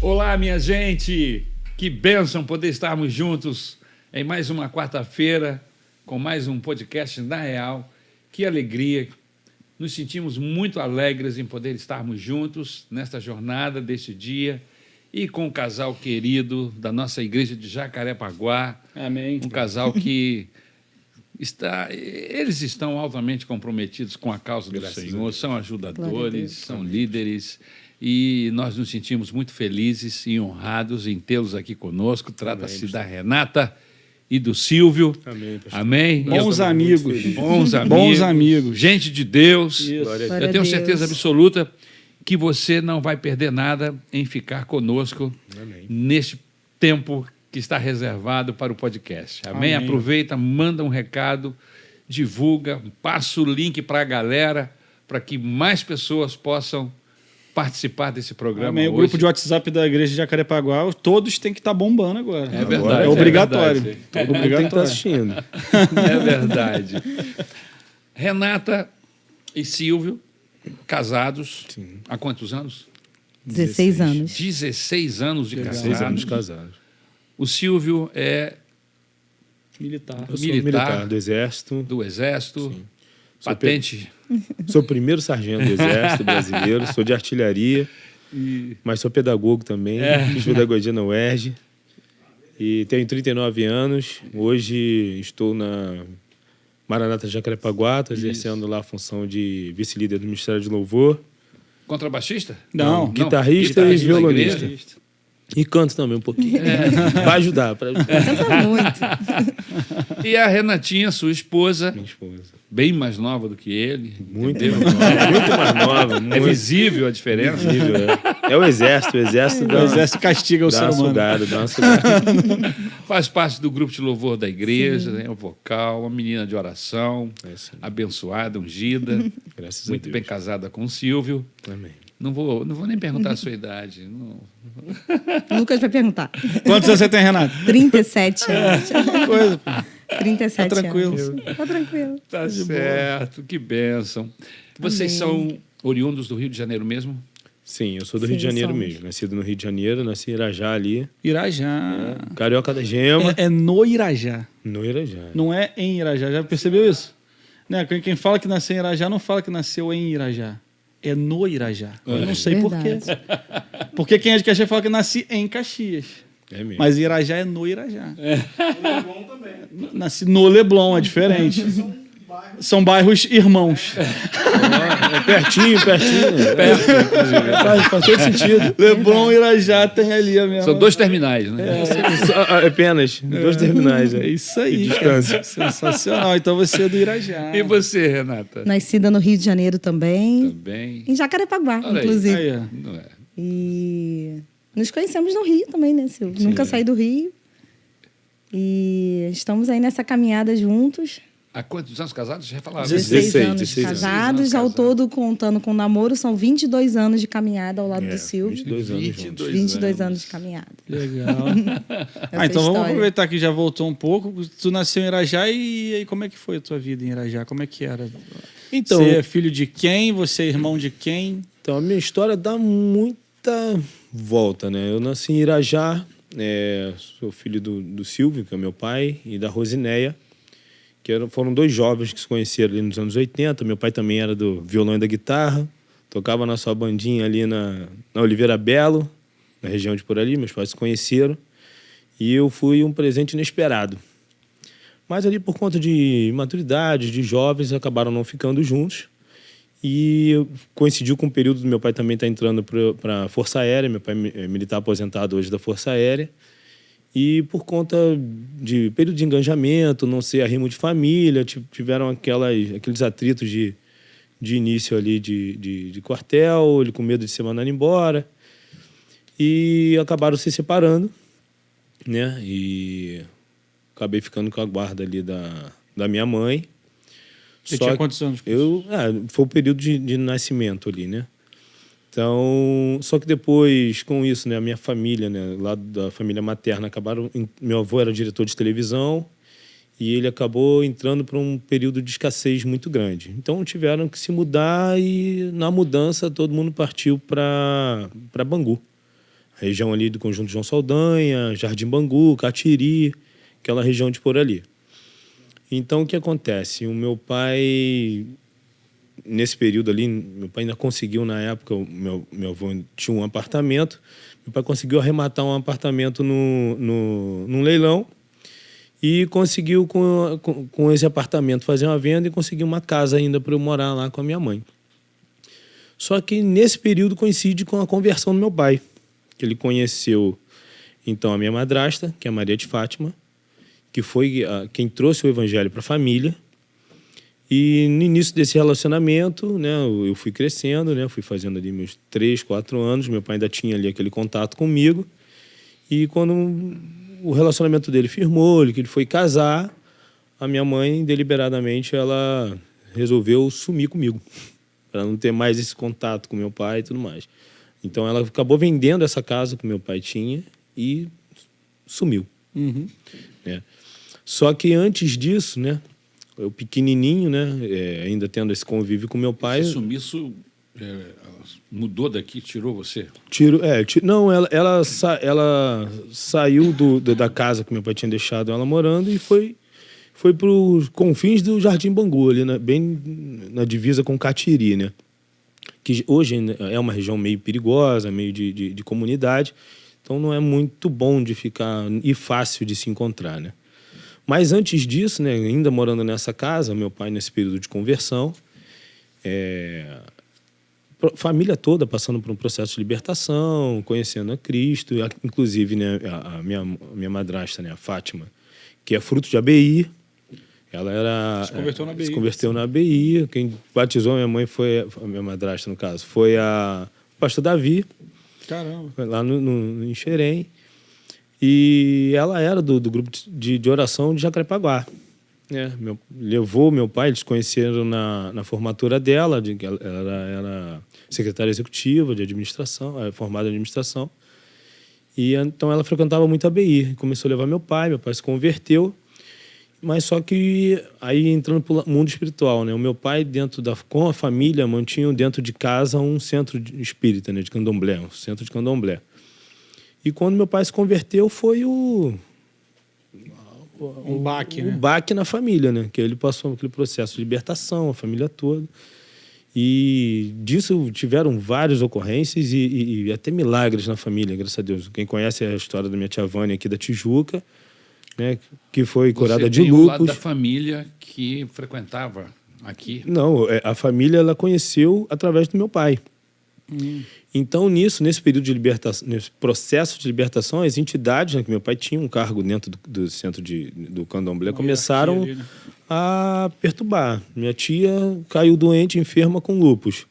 Olá, minha gente! Que bênção poder estarmos juntos em mais uma quarta-feira com mais um podcast Na Real. Que alegria! Nos sentimos muito alegres em poder estarmos juntos nesta jornada deste dia e com um casal querido da nossa igreja de Jacarepaguá. Amém. Um casal que eles estão altamente comprometidos com a causa do Senhor, são ajudadores, são líderes. E nós nos sentimos muito felizes e honrados em tê-los aqui conosco. Trata-se da Renata e do Silvio. Amém, pastor. Amém? Bons amigos. Bons amigos. Gente de Deus. Isso. Eu tenho certeza absoluta que você não vai perder nada em ficar conosco neste tempo que está reservado para o podcast. Amém? Aproveita, manda um recado, divulga, passa o link para a galera, para que mais pessoas possam participar desse programa. Amém. O hoje. grupo de WhatsApp da igreja de Jacarepaguá, todos têm que estar bombando agora. É verdade. É obrigatório. É Todo mundo tem que estar assistindo. É verdade. Renata e Silvio, casados há quantos anos? 16 anos. 16 anos de casados. 6 anos casados. O Silvio é Militar. Eu sou militar do Exército. do Exército, patente. Sou o primeiro sargento do Exército brasileiro, sou de artilharia, mas sou pedagogo também, fiz pedagogia na UERJ e tenho 39 anos. Hoje estou na Maranata Jacarepaguá, estou exercendo lá a função de vice-líder do Ministério de Louvor. Contrabaixista? Não. Guitarrista e da violonista. igreja. E canto também um pouquinho. Vai ajudar. Canta muito. E a Renatinha, sua esposa, Minha esposa. bem mais nova do que ele. Muito entendeu? mais nova. Muito mais nova. É muito visível a diferença. visível, é o Exército. O Exército O exército castiga o dá ser uma humano. sugada, dá uma sugada. Faz parte do grupo de louvor da igreja, né? O vocal, uma menina de oração, abençoada, ungida, Graças a muito Deus. bem casada com o Silvio. Amém. Não vou nem perguntar a sua idade. Não. Lucas vai perguntar. Quantos anos você tem, Renato? 37 anos. Coisa, pô. 37 Tá tranquilo. anos. Tá tranquilo. Tá certo, que bênção. Vocês Amém. são oriundos do Rio de Janeiro mesmo? Sim, eu sou do Rio de Janeiro somos. mesmo. Nascido no Rio de Janeiro, nasci em Irajá ali. Irajá. Carioca da Gema. É no Irajá. No Irajá. Não é em Irajá. Já percebeu isso? Né? Quem fala que nasceu em Irajá não fala que nasceu em Irajá. É no Irajá. Eu não sei por quê. Verdade. Porque quem é de Caxias fala que nasci em Caxias. É mesmo. Mas Irajá é no Irajá. No Leblon também. Nasci no Leblon, é diferente. São bairros irmãos. É pertinho. Faz todo sentido. Leblon e Irajá tem ali a mesma... São dois terminais, né? Apenas. 2 terminais. É isso aí. De distância. Sensacional. Então você é do Irajá. E você, Renata? Nascida no Rio de Janeiro também. Também? Em Jacarepaguá, Olha aí. inclusive. Aí, ó. Não é? E nos conhecemos no Rio também, né, Silvio? Nunca saí do Rio. E estamos aí nessa caminhada juntos. Há quantos anos casados? Já falaram. 16 anos 16 casados. Ao todo, contando com o namoro, são 22 anos de caminhada ao lado do Silvio. 22 anos juntos. 22 anos de caminhada. Legal. Essa Então vamos história. aproveitar que já voltou um pouco. Tu nasceu em Irajá e aí como é que foi a tua vida em Irajá? Como é que era? Então, Você é filho de quem? Você é irmão de quem? então, a minha história dá muita volta, né? Eu nasci em Irajá, sou filho do Silvio, que é meu pai, e da Rosineia, que foram 2 jovens que se conheceram ali nos anos 80. Meu pai também era do violão e da guitarra, tocava na sua bandinha ali na Oliveira Belo, na região de por ali. Meus pais se conheceram e eu fui um presente inesperado. Mas ali, por conta de imaturidade, de jovens, acabaram não ficando juntos. E coincidiu com o período do meu pai também estar entrando para a Força Aérea. Meu pai é militar aposentado hoje da Força Aérea. E por conta de período de engajamento, não ser arrimo de família, tiveram aqueles atritos de início ali de quartel, ele com medo de ser mandado embora. E acabaram se separando, né? E acabei ficando com a guarda ali da minha mãe. Você tinha quantos anos? Foi o período de nascimento ali, né? Então, só que depois, com isso, né, a minha família, né, lá da família materna, meu avô era diretor de televisão e ele acabou entrando para um período de escassez muito grande. Então, tiveram que se mudar e, na mudança, todo mundo partiu para Bangu. região ali do Conjunto João Saldanha, Jardim Bangu, Catiri, aquela região de por ali. Então, o que acontece? O meu pai, nesse período ali, meu pai ainda conseguiu, na época, meu avô tinha um apartamento, meu pai conseguiu arrematar um apartamento num leilão e conseguiu, com esse apartamento, fazer uma venda e conseguiu uma casa ainda para eu morar lá com a minha mãe. Só que, nesse período, coincide com a conversão do meu pai, que ele conheceu, então, a minha madrasta, que é a Maria de Fátima, que foi quem trouxe o evangelho para a família. E no início desse relacionamento, né, eu fui crescendo, né, fui fazendo ali meus 3, 4 anos, meu pai ainda tinha ali aquele contato comigo. E quando o relacionamento dele firmou, que ele foi casar, a minha mãe, deliberadamente, ela resolveu sumir comigo, para não ter mais esse contato com meu pai e tudo mais. Então ela acabou vendendo essa casa que meu pai tinha e sumiu. Uhum. Né? Só que antes disso, né, eu pequenininho, né, ainda tendo esse convívio com meu pai... Esse sumiço mudou daqui, tirou você? Não, ela saiu da casa que meu pai tinha deixado ela morando e foi para os confins do Jardim Bangu, ali, né, bem na divisa com Catiri, né? Que hoje é uma região meio perigosa, meio de comunidade, então não é muito bom de ficar e fácil de se encontrar, né? Mas antes disso, né, ainda morando nessa casa, meu pai nesse período de conversão, família toda passando por um processo de libertação, conhecendo a Cristo, inclusive, né, a minha madrasta, né, a Fátima, que é fruto de ABI. Ela se converteu na ABI. Quem batizou a minha mãe a minha madrasta, no caso, foi o pastor Davi. Caramba. Foi lá em Xerém. E ela era do grupo de oração de Jacarepaguá. Né? Levou meu pai, eles conheceram na formatura dela, ela era secretária executiva de administração, formada em administração. E então ela frequentava muito a ABI. Começou a levar meu pai se converteu. Mas só que aí entrando para o mundo espiritual, né? O meu pai, com a família, mantinham dentro de casa um centro espírita, né? De candomblé, um centro de candomblé. E quando meu pai se converteu, foi um baque, né? Um baque na família, né? Que ele passou aquele processo de libertação, a família toda. E disso tiveram várias ocorrências e até milagres na família, graças a Deus. Quem conhece a história da minha tia Vânia aqui da Tijuca, né, que foi curada de lúpus. Você tem o lado da família que frequentava aqui? Não, a família ela conheceu através do meu pai. Então, nesse período de libertação, nesse processo de libertação, as entidades, né, que meu pai tinha um cargo dentro do centro do candomblé, começaram ali, né, a perturbar. Minha tia caiu doente, enferma com lúpus.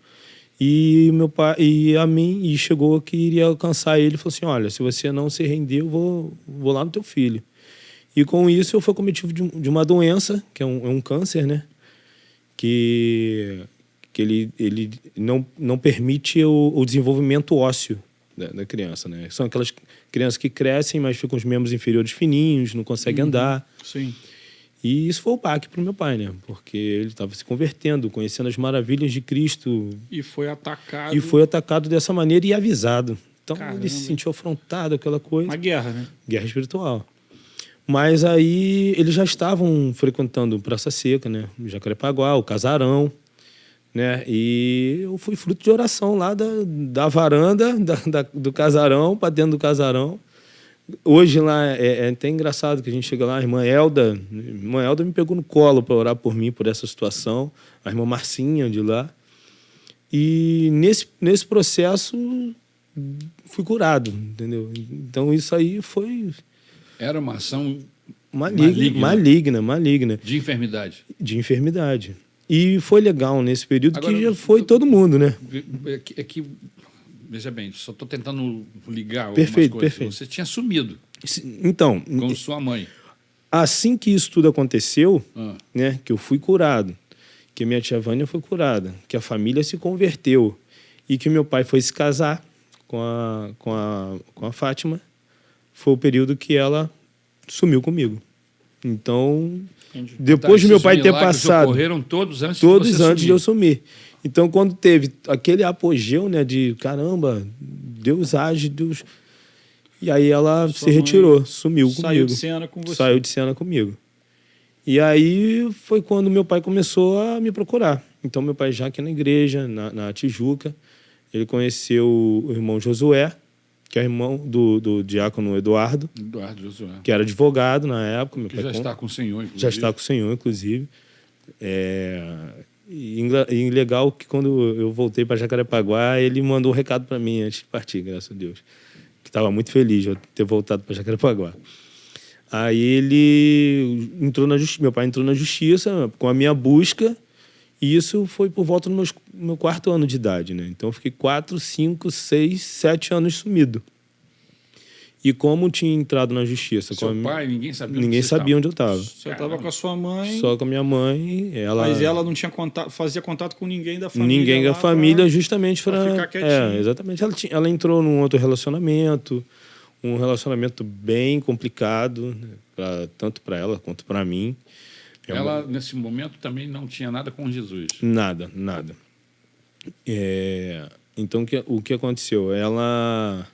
E meu pai e chegou que iria alcançar ele e falou assim: olha, se você não se render, eu vou lá no teu filho. E com isso eu fui cometido de uma doença, que é um câncer, né? Que ele não permite o desenvolvimento ósseo da criança, né? São aquelas crianças que crescem, mas ficam os membros inferiores fininhos, não conseguem andar. Sim. E isso foi o baque para o meu pai, né? Porque ele estava se convertendo, conhecendo as maravilhas de Cristo. E foi atacado. E foi atacado dessa maneira e avisado. Então, caramba, ele se sentiu afrontado, aquela coisa. Uma guerra, né? Guerra espiritual. Mas aí eles já estavam frequentando Praça Seca, né? Jacarepaguá, o Casarão, né? E eu fui fruto de oração lá da varanda do Casarão para dentro do Casarão. Hoje lá é até engraçado que a gente chega lá, a irmã Elda me pegou no colo para orar por mim, por essa situação, a irmã Marcinha de lá. E nesse processo fui curado, entendeu? Então isso aí foi... Era uma ação maligna. De enfermidade. De enfermidade. E foi legal nesse período. Agora, que já foi todo mundo, né? Veja bem, só estou tentando ligar algumas perfeito. Você tinha sumido. Então, com sua mãe. Assim que isso tudo aconteceu, né, que eu fui curado, que minha tia Vânia foi curada, que a família se converteu e que meu pai foi se casar com a Fátima, foi o período que ela sumiu comigo. Então, depois de meu pai ter passado... ocorreram todos antes de eu sumir. Então, quando teve aquele apogeu, né, de caramba, Deus age, Deus... E aí ela Sua se retirou, sumiu Saiu comigo. de cena com você. Saiu de cena comigo. E aí foi quando meu pai começou a me procurar. Então, meu pai já aqui na igreja, na Tijuca, ele conheceu o irmão Josué, que é irmão do diácono Eduardo, Josué. que era advogado na época. Meu Que pai já está com o Senhor, inclusive. já está com o Senhor, inclusive. E legal que quando eu voltei para Jacarepaguá, ele mandou um recado para mim antes de partir, graças a Deus. Que estava muito feliz de eu ter voltado para Jacarepaguá. Aí ele entrou na justiça, meu pai entrou na justiça com a minha busca, e isso foi por volta do meu 4º ano de idade, né? Então eu fiquei 4, 5, 6, 7 anos sumido. E como tinha entrado na justiça... Seu pai, ninguém sabia Ninguém sabia onde eu estava. Você estava com a sua mãe, Só com a minha mãe. mas ela não tinha contato, fazia contato com ninguém da família. Ninguém da lá família, justamente pra para... ficar quietinha. Exatamente. Ela entrou num outro relacionamento, um relacionamento bem complicado, né, tanto para ela quanto para mim. Ela, nesse momento, também não tinha nada com Jesus. Nada. Então, o que aconteceu? Ela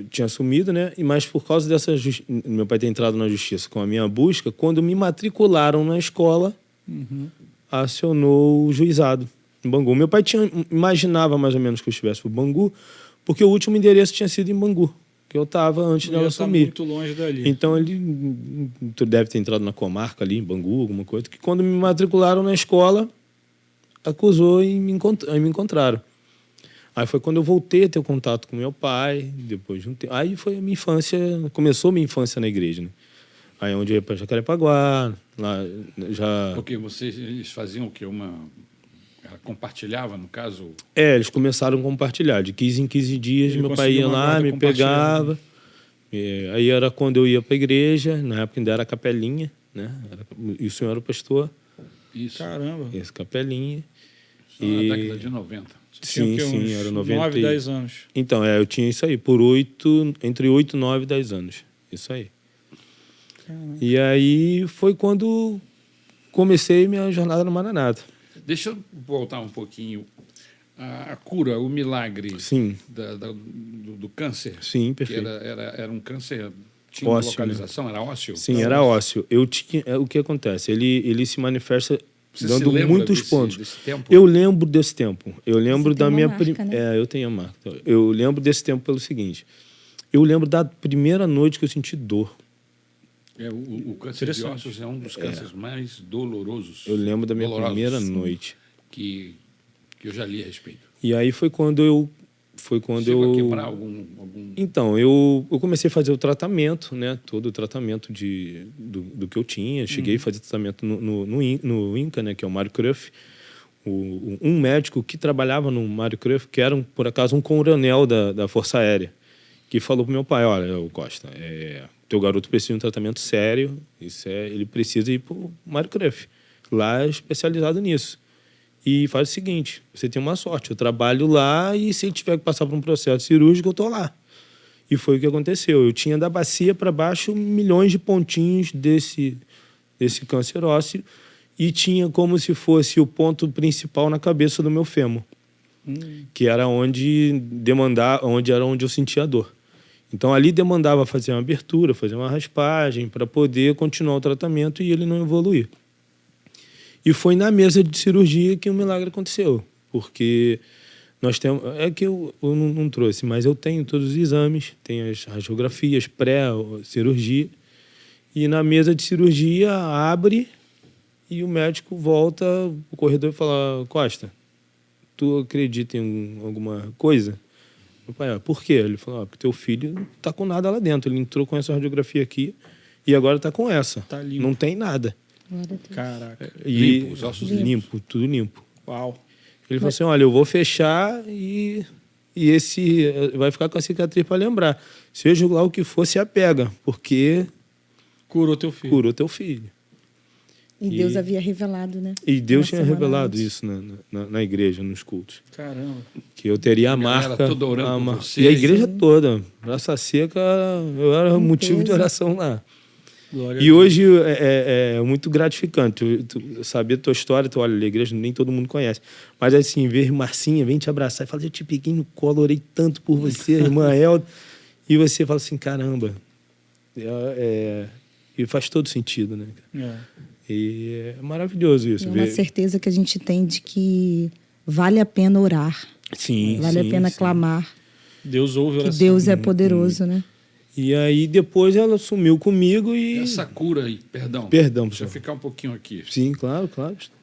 tinha sumido, né? Mas por causa dessa... Meu pai ter entrado na justiça com a minha busca, quando me matricularam na escola, acionou o juizado em Bangu. Meu pai imaginava mais ou menos que eu estivesse por Bangu, porque o último endereço tinha sido em Bangu, que eu estava antes Não ia dela estar sumir. muito longe dali. Então ele deve ter entrado na comarca ali, em Bangu, alguma coisa, que quando me matricularam na escola, acusou e me encontraram. Aí foi quando eu voltei a ter contato com meu pai, depois de um tempo. Aí foi a minha infância, começou a minha infância na igreja, né? Aí onde eu ia para Jacarepaguá, lá já... Porque eles faziam o quê? Ela compartilhava, no caso... Eles começaram a compartilhar. De 15 em 15 dias, Ele meu pai ia conseguiu uma lá, guarda me pegava. Aí era quando eu ia para a igreja, na época ainda era capelinha, né? E o senhor era o pastor, Isso. Caramba. esse capelinha. Só na década de 90. Tinha o quê? Uns era 90. 9, 10 anos. Então, eu tinha isso aí, entre 8, 9 e 10 anos. Isso aí. Caramba. E aí foi quando comecei minha jornada no Maranata. Deixa eu voltar um pouquinho. A cura, o milagre Sim, do câncer, sim, que perfeito. era um câncer, tinha Ósseo, localização, era ósseo? Sim, era ósseo. O que acontece? Ele se manifesta Você dando se lembra muitos pontos. desse tempo? Eu lembro desse tempo. Eu lembro Você da tem uma minha... marca, né? eu tenho a marca. Eu lembro desse tempo pelo seguinte. Eu lembro da primeira noite que eu senti dor. O câncer de ossos é um dos cânceres mais dolorosos. Eu lembro da minha dolorosos primeira noite. que eu já li a respeito. E aí foi quando eu... Chegou a quebrar algum... Então, eu comecei a fazer o tratamento, né? Todo o tratamento do que eu tinha. Cheguei a fazer tratamento no INCA, né? Que é o Mário Kruff. Um médico que trabalhava no Mário Kruff, que era, por acaso, um coronel da Força Aérea, que falou pro meu pai, olha, Costa, teu garoto precisa de um tratamento sério, ele precisa ir pro Mário Kruff. Lá é especializado nisso. E faz o seguinte, você tem uma sorte, eu trabalho lá e se ele tiver que passar por um processo cirúrgico, eu estou lá. E foi o que aconteceu. Eu tinha da bacia para baixo milhões de pontinhos desse câncer ósseo e tinha como se fosse o ponto principal na cabeça do meu fêmur, que era onde eu sentia a dor. Então ali demandava fazer uma abertura, fazer uma raspagem para poder continuar o tratamento e ele não evoluir. E foi na mesa de cirurgia que um milagre aconteceu, porque nós temos... É que eu não trouxe, mas eu tenho todos os exames, tenho as radiografias, pré-cirurgia, e na mesa de cirurgia abre e o médico volta o corredor e fala, Costa, tu acredita em alguma coisa? Meu pai, por quê? Ele falou, porque teu filho não tá com nada lá dentro, ele entrou com essa radiografia aqui e agora tá com essa, Tá limpo. não tem nada. Caraca. Limpo, os ossos limpo, tudo limpo. Uau. Ele falou assim, olha, eu vou fechar e esse vai ficar com a cicatriz para lembrar. Seja lá o que for, se apega, porque Curou teu filho. curou teu filho. E Deus havia revelado, né? E Deus Uma tinha semana revelado antes. isso na igreja, nos cultos. Caramba. Que eu teria a galera marca. toda orando por você, e a igreja toda. Praça Seca, eu era motivo de peso. oração lá. Glória a E Deus. hoje é muito gratificante. Tu saber a tua história, tu olha, a igreja nem todo mundo conhece. Mas assim, ver Marcinha, vem te abraçar e fala, eu te peguei no colo, orei tanto por você, irmã Elda. E você fala assim, caramba. E faz todo sentido, né? E é maravilhoso isso. É uma certeza que a gente tem de que vale a pena orar. Sim, Vale a pena sim. clamar. Deus ouve a Que oração. Deus é poderoso, né? E aí depois ela sumiu comigo e... Essa cura aí, perdão. Perdão, Deixa eu pastor. ficar um pouquinho aqui. Sim, claro.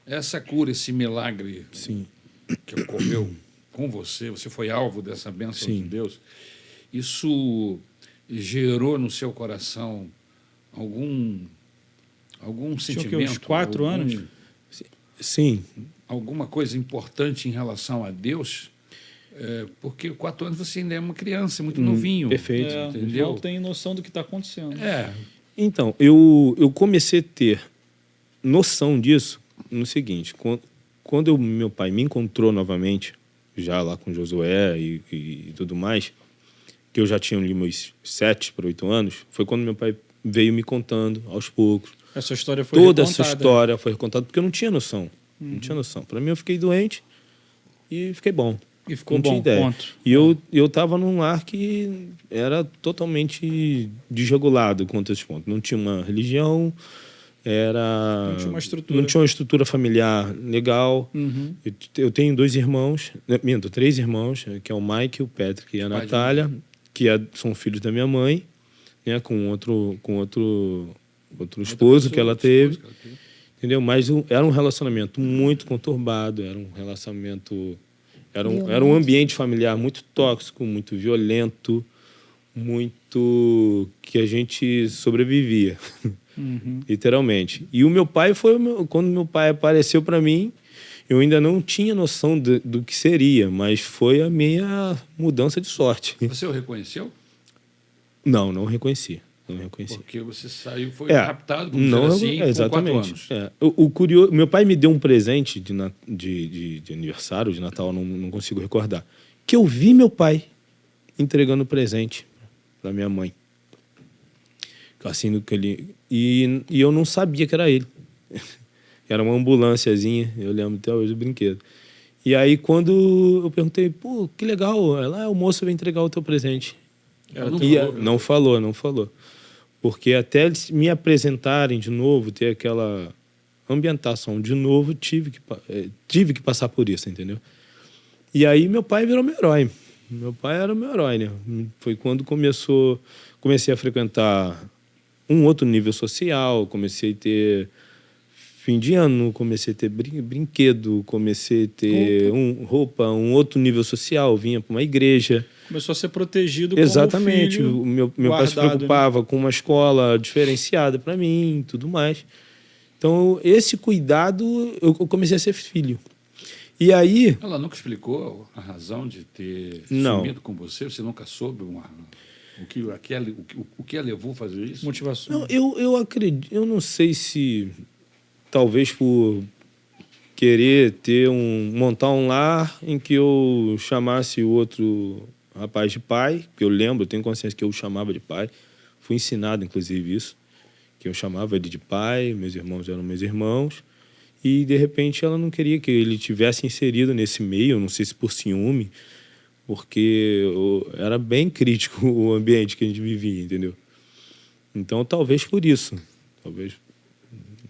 Essa cura, esse milagre Sim. que ocorreu com você foi alvo dessa bênção Sim. de Deus, isso gerou no seu coração algum Tinha o quê, sentimento? uns 4 anos? Sim. Alguma coisa importante em relação a Deus? Porque 4 anos você ainda é uma criança, muito novinho. perfeito. Entendeu? Não tem noção do que está acontecendo. Então, eu comecei a ter noção disso no seguinte, quando meu pai me encontrou novamente, já lá com Josué e tudo mais, que eu já tinha ali meus 7 para 8 anos, foi quando meu pai veio me contando aos poucos. Essa história foi Toda recontada. essa história foi recontada porque eu não tinha noção. Não tinha noção. Para mim, eu fiquei doente e fiquei bom. E ficou Não tinha bom, ideia. ponto. E eu estava num lar que era totalmente desregulado quanto a esse ponto. Não tinha uma religião, Não tinha uma estrutura. não tinha uma estrutura familiar legal. Uhum. Eu tenho 2 irmãos, minto, 3 irmãos, que é o Mike, o Patrick e a Pai de Natália, que são filhos da minha mãe, né, com outro esposo que ela teve. Entendeu? Mas era um relacionamento muito conturbado, era um relacionamento... Era um ambiente familiar muito tóxico, muito violento, muito... que a gente sobrevivia, literalmente. E o meu pai quando meu pai apareceu para mim, eu ainda não tinha noção do que seria, mas foi a minha mudança de sorte. Você o reconheceu? Não reconheci. Não reconheci. Porque você saiu, foi raptado, vamos não, dizer assim, exatamente. com 4 anos. O curioso, meu pai me deu um presente de aniversário, de Natal, não consigo recordar, que eu vi meu pai entregando presente para minha mãe. Assim, e eu não sabia que era ele. Era uma ambulânciazinha, eu lembro até hoje do brinquedo. E aí, quando eu perguntei, pô, que legal, ela, o moço vai entregar o teu presente. Não falou. Porque até eles me apresentarem de novo, ter aquela ambientação de novo, tive que passar por isso, entendeu? E aí meu pai virou meu herói. Meu pai era meu herói, né? Foi quando comecei a frequentar um outro nível social, comecei a ter fim de ano, comecei a ter brinquedo, comecei a ter roupa, um outro nível social, vinha para uma igreja. Começou a ser protegido Exatamente. como filho Meu pai se guardado, preocupava com uma escola diferenciada para mim e tudo mais. Então, esse cuidado, eu comecei a ser filho. E aí... Ela nunca explicou a razão de ter Não. sumido com você? Você nunca soube o que a levou a fazer isso? Motivação. Não, eu acredito... Eu não sei se... Talvez por querer montar um lar em que eu chamasse o outro rapaz de pai, que eu lembro, eu tenho consciência que eu o chamava de pai. Fui ensinado, inclusive, isso. Que eu chamava ele de pai, meus irmãos eram meus irmãos. E, de repente, ela não queria que ele tivesse inserido nesse meio, eu não sei se por ciúme, porque era bem crítico o ambiente que a gente vivia, entendeu? Então, talvez por isso. Talvez...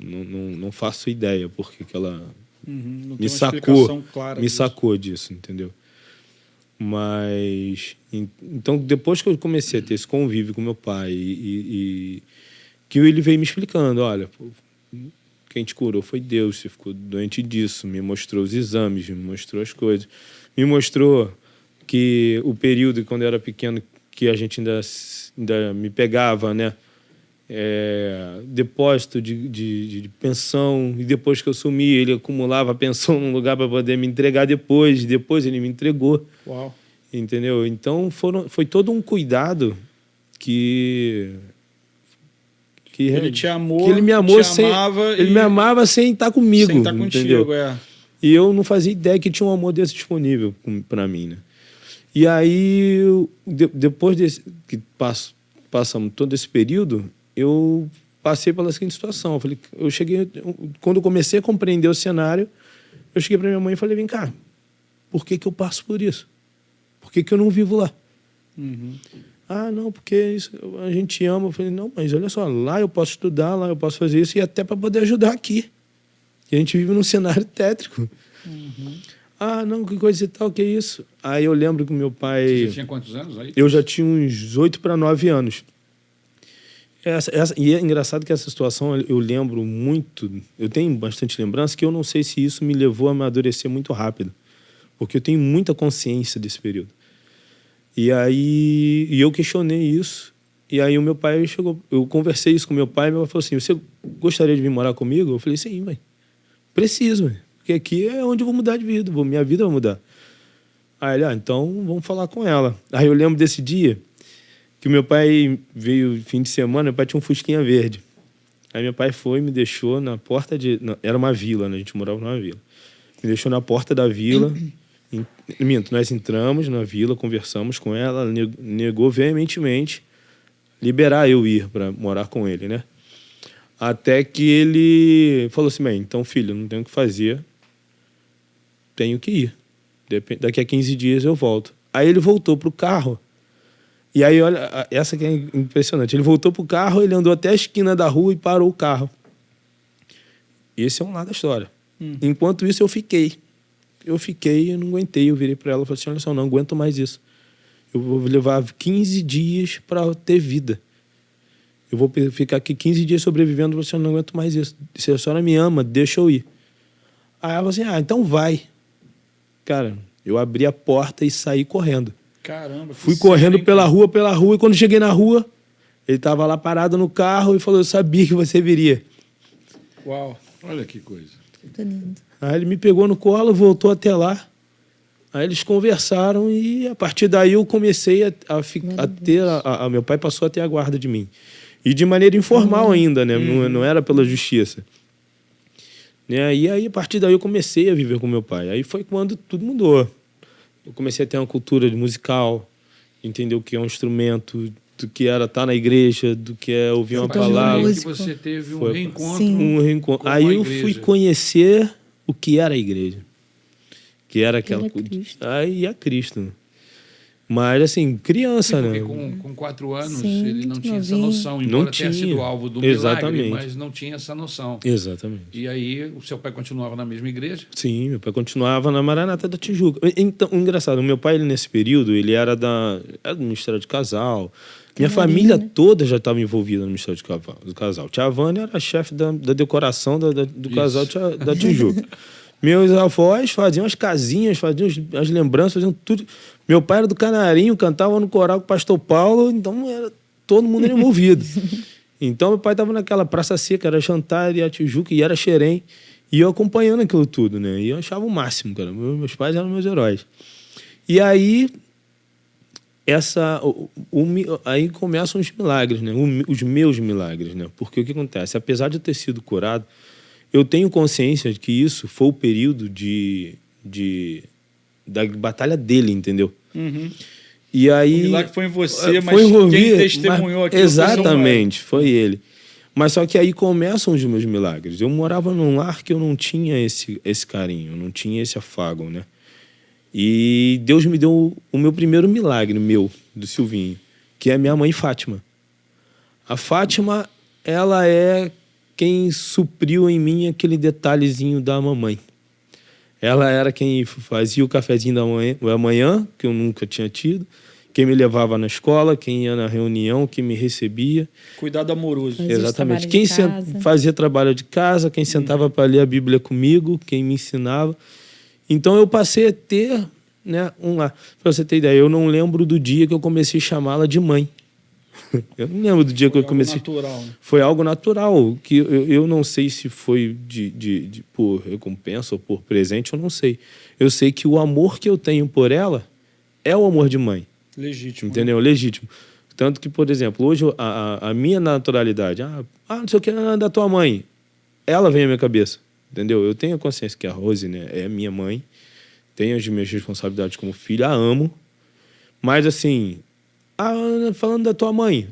Não faço ideia porque que ela Não tem me uma sacou, explicação clara me disso. sacou disso, entendeu? Mas então depois que eu comecei a ter esse convívio com meu pai e que ele veio me explicando, olha, pô, quem te curou foi Deus, você ficou doente disso, me mostrou os exames, me mostrou as coisas, me mostrou que o período quando eu era pequeno que a gente ainda me pegava, né? Depósito de pensão, e depois que eu sumi, ele acumulava a pensão num lugar para poder me entregar depois ele me entregou. Uau. Entendeu? Então foi todo um cuidado que Ele te amou, que ele me amou te amava ele me amava sem estar comigo, sem estar contigo, entendeu? E eu não fazia ideia que tinha um amor desse disponível para mim, né? E aí depois que passamos todo esse período, eu passei pela seguinte situação. Quando eu comecei a compreender o cenário, eu cheguei para minha mãe e falei, vem cá, por que eu passo por isso? Por que eu não vivo lá? Ah, não, porque isso, a gente ama. Eu falei, não, mas olha só, lá eu posso estudar, lá eu posso fazer isso, e até para poder ajudar aqui. E a gente vive num cenário tétrico. Ah, não, que coisa e tal, que isso? Aí eu lembro que meu pai... Você já tinha quantos anos aí? Eu já tinha uns 8 para 9 anos. E é engraçado que essa situação eu lembro muito, eu tenho bastante lembrança, que eu não sei se isso me levou a amadurecer muito rápido, porque eu tenho muita consciência desse período. E aí eu questionei isso, e aí o meu pai chegou, eu conversei isso com meu pai, e meu pai falou assim, você gostaria de vir morar comigo? Eu falei, sim, mãe, preciso, mãe, porque aqui é onde eu vou mudar de vida, minha vida vai mudar. Aí ele, então vamos falar com ela. Aí eu lembro desse dia, que o meu pai veio fim de semana, meu pai tinha um Fusquinha verde. Aí meu pai foi e me deixou na porta de... Não, era uma vila, né? A gente morava numa vila. Me deixou na porta da vila. Minto, nós entramos na vila, conversamos com ela, negou veementemente liberar eu ir para morar com ele, né? Até que ele falou assim, bem, então filho, não tenho o que fazer, tenho que ir. Daqui a 15 dias eu volto. Aí ele voltou pro carro. E aí, olha, essa que é impressionante. Ele voltou pro carro, ele andou até a esquina da rua e parou o carro. Esse é um lado da história. Enquanto isso, eu fiquei, eu não aguentei. Eu virei para ela e falei assim, olha só, não aguento mais isso. Eu vou levar 15 dias para ter vida. Eu vou ficar aqui 15 dias sobrevivendo, você não aguento mais isso. Se a senhora me ama, deixa eu ir. Aí ela falou assim, então vai. Cara, eu abri a porta e saí correndo. Caramba. Fui correndo pela rua, e quando cheguei na rua, ele estava lá parado no carro e falou, eu sabia que você viria. Uau. Olha que coisa. Muito lindo. Aí ele me pegou no colo, voltou até lá. Aí eles conversaram e a partir daí eu comecei a ter... meu pai passou a ter a guarda de mim. E de maneira informal ainda, né? Não era pela justiça. Né? E aí, a partir daí, eu comecei a viver com meu pai. Aí foi quando tudo mudou. Eu comecei a ter uma cultura musical, entender o que é um instrumento, do que era estar na igreja, do que é ouvir uma palavra. Que você teve um Foi reencontro. Sim. Um reencontro. Com Aí a eu igreja. fui conhecer o que era a igreja. Que era aquela... Era Cristo. Aí é Cristo. Mas, assim, criança, Porque né? com 4 anos Sim, ele não muito tinha essa novinho. noção, Não embora tenha tinha. sido alvo do Exatamente. milagre, mas não tinha essa noção. Exatamente. E aí o seu pai continuava na mesma igreja? Sim, meu pai continuava na Maranata da Tijuca. Então, engraçado, o meu pai, nesse período, ele era do Ministério de Casal. Minha família toda já estava envolvida no Ministério do Casal. Tia Vânia era a chefe da decoração do casal da Tijuca. Meus avós faziam as casinhas, faziam as lembranças, faziam tudo. Meu pai era do Canarinho, cantava no coral com o pastor Paulo, então todo mundo era envolvido. Então meu pai estava naquela Praça Seca, era Jantar e a Tijuca, e era Xerém, e eu acompanhando aquilo tudo, né? E eu achava o máximo, cara. Meus pais eram meus heróis. E aí, aí começam os milagres, né? Os meus milagres, né? Porque o que acontece? Apesar de eu ter sido curado, eu tenho consciência de que isso foi o período da batalha dele, entendeu? E aí, O milagre foi em você, mas envolvido, quem testemunhou aquilo exatamente, foi ele. Mas só que aí começam os meus milagres. Eu morava num lar que eu não tinha esse carinho, não tinha esse afago, né? E Deus me deu o meu primeiro milagre, do Silvinho, que é a minha mãe Fátima. A Fátima, ela é quem supriu em mim aquele detalhezinho da mamãe. Ela era quem fazia o cafezinho da manhã, que eu nunca tinha tido, quem me levava na escola, quem ia na reunião, quem me recebia. Cuidado amoroso. Fazia Exatamente. trabalho Quem de casa. fazia trabalho de casa, quem sentava para ler a Bíblia comigo, quem me ensinava. Então eu passei a ter, né, para você ter ideia, eu não lembro do dia que eu comecei a chamá-la de mãe. Eu não lembro do dia que eu comecei. Natural, né? Foi algo natural, que eu não sei se foi por recompensa ou por presente, eu não sei. Eu sei que o amor que eu tenho por ela é o amor de mãe. Legítimo. Entendeu? Legítimo. Tanto que, por exemplo, hoje a minha naturalidade, não sei o que é da tua mãe, ela vem à minha cabeça. Entendeu? Eu tenho a consciência que a Rose, né, é minha mãe, tenho as minhas responsabilidades como filho, a amo, mas assim, Ah, Ana, falando da tua mãe,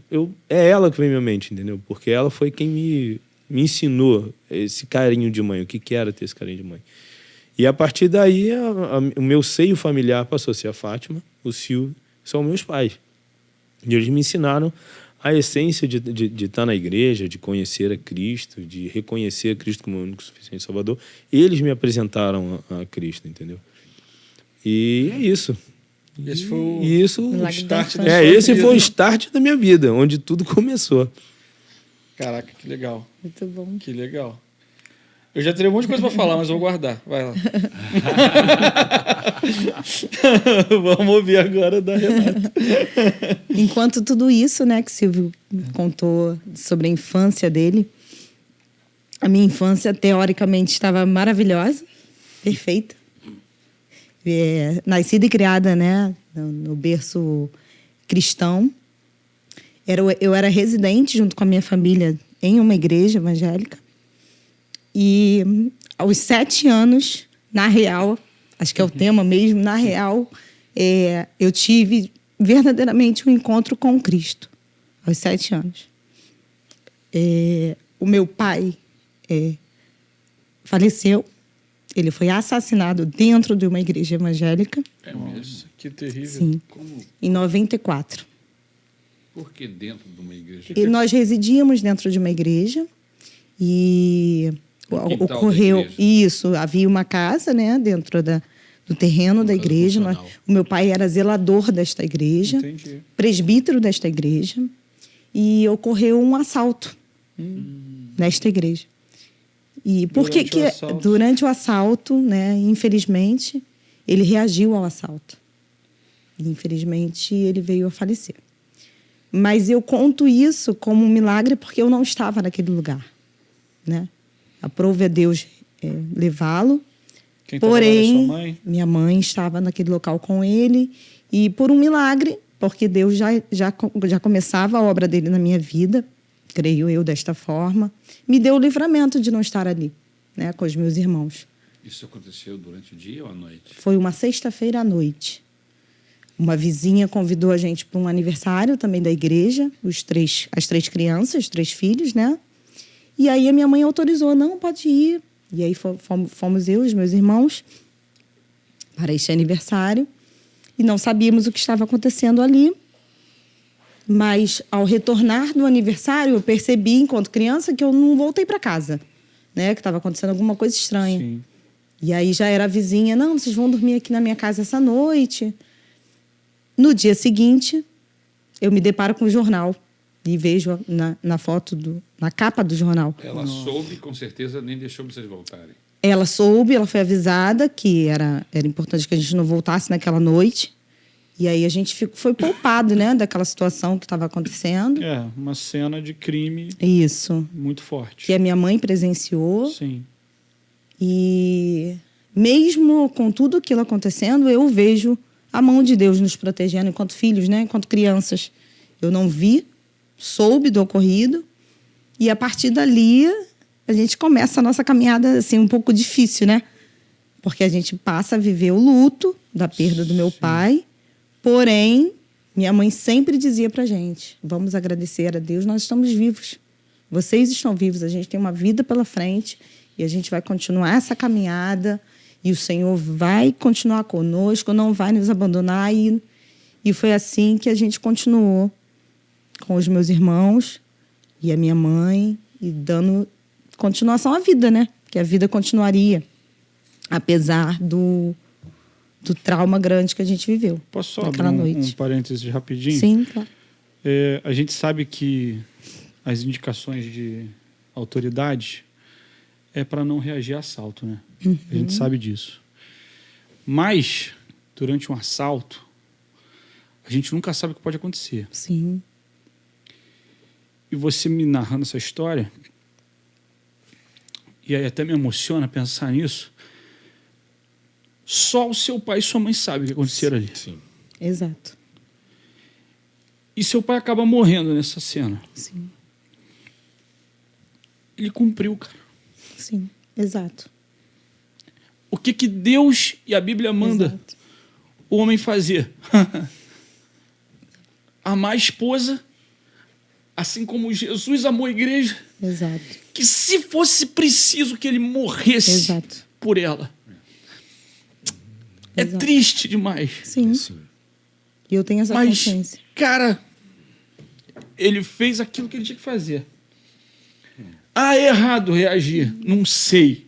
é ela que vem à minha mente, entendeu? Porque ela foi quem me ensinou esse carinho de mãe, o que era ter esse carinho de mãe. E a partir daí, o meu seio familiar passou a ser a Fátima, o Silvio, são meus pais. E eles me ensinaram a essência de estar na igreja, de conhecer a Cristo, de reconhecer a Cristo como o único suficiente Salvador. Eles me apresentaram a Cristo, entendeu? E é isso. Esse foi o Milagre start da da sua esse vida. foi o start da minha vida, onde tudo começou. Caraca, que legal. Muito bom. Que legal. Eu já teria um monte de coisa para falar, mas eu vou guardar. Vai lá. Vamos ouvir agora da Renata. Enquanto tudo isso, né, que o Silvio contou sobre a infância dele, a minha infância, teoricamente, estava maravilhosa, perfeita. Nascida e criada, né, no berço cristão. Eu era residente, junto com a minha família, em uma igreja evangélica. E aos 7 anos, na real, acho que é o tema mesmo, na real, eu tive verdadeiramente um encontro com Cristo, aos 7 anos. O meu pai faleceu, ele foi assassinado dentro de uma igreja evangélica. É mesmo? Nossa, que terrível. Sim, em 94. Por que dentro de uma igreja? E nós residíamos dentro de uma igreja e No quintal da ocorreu igreja. isso. Havia uma casa, né, dentro do terreno da igreja. funcional. O meu pai era zelador desta igreja, Entendi. presbítero desta igreja, e ocorreu um assalto nesta igreja. E por que Durante o assalto. durante o assalto, né, infelizmente, ele reagiu ao assalto. E, infelizmente, ele veio a falecer. Mas eu conto isso como um milagre porque eu não estava naquele lugar, né? Aprove a Deus levá-lo. Quem estava lá era Porém, sua mãe? minha mãe estava naquele local com ele. E por um milagre, porque Deus já começava a obra dele na minha vida, creio eu desta forma, me deu o livramento de não estar ali, né, com os meus irmãos. Isso aconteceu durante o dia ou à noite? Foi uma sexta-feira à noite. Uma vizinha convidou a gente para um aniversário também da igreja, as 3 crianças, os 3 filhos, né? E aí a minha mãe autorizou, não, pode ir. E aí fomos eu e os meus irmãos para este aniversário. E não sabíamos o que estava acontecendo ali. Mas ao retornar do aniversário, eu percebi, enquanto criança, que eu não voltei para casa, né? Que estava acontecendo alguma coisa estranha. Sim. E aí já era a vizinha, não, vocês vão dormir aqui na minha casa essa noite. No dia seguinte, eu me deparo com o jornal e vejo na foto, na capa do jornal. Ela soube, com certeza, nem deixou vocês voltarem. Ela soube, ela foi avisada que era importante que a gente não voltasse naquela noite. E aí a gente foi poupado, né, daquela situação que estava acontecendo. Uma cena de crime Isso. muito forte. Que a minha mãe presenciou. Sim. E mesmo com tudo aquilo acontecendo, eu vejo a mão de Deus nos protegendo enquanto filhos, né? Enquanto crianças. Eu não vi, soube do ocorrido. E a partir dali, a gente começa a nossa caminhada assim, um pouco difícil, né? Porque a gente passa a viver o luto da perda do meu pai. Porém, minha mãe sempre dizia pra gente, vamos agradecer a Deus, nós estamos vivos. Vocês estão vivos, a gente tem uma vida pela frente e a gente vai continuar essa caminhada e o Senhor vai continuar conosco, não vai nos abandonar. E foi assim que a gente continuou com os meus irmãos e a minha mãe e dando continuação à vida, né? Que a vida continuaria, apesar do trauma grande que a gente viveu. Posso só abrir naquela um noite. parênteses rapidinho? Sim, claro. A gente sabe que as indicações de autoridade é para não reagir a assalto, né? A gente sabe disso. Mas, durante um assalto, a gente nunca sabe o que pode acontecer. Sim. E você me narrando essa história, e aí até me emociona pensar nisso, só o seu pai e sua mãe sabem o que aconteceram ali. Sim. Exato. E seu pai acaba morrendo nessa cena. Sim. Ele cumpriu, cara. Sim. Exato. O que Deus e a Bíblia manda Exato. o homem fazer? amar a esposa, assim como Jesus amou a igreja, Exato. que se fosse preciso que ele morresse Exato. por ela. É Exato. triste demais. Sim. Sim. E eu tenho essa Mas, consciência. cara, ele fez aquilo que ele tinha que fazer. Ah, é errado reagir. Não sei.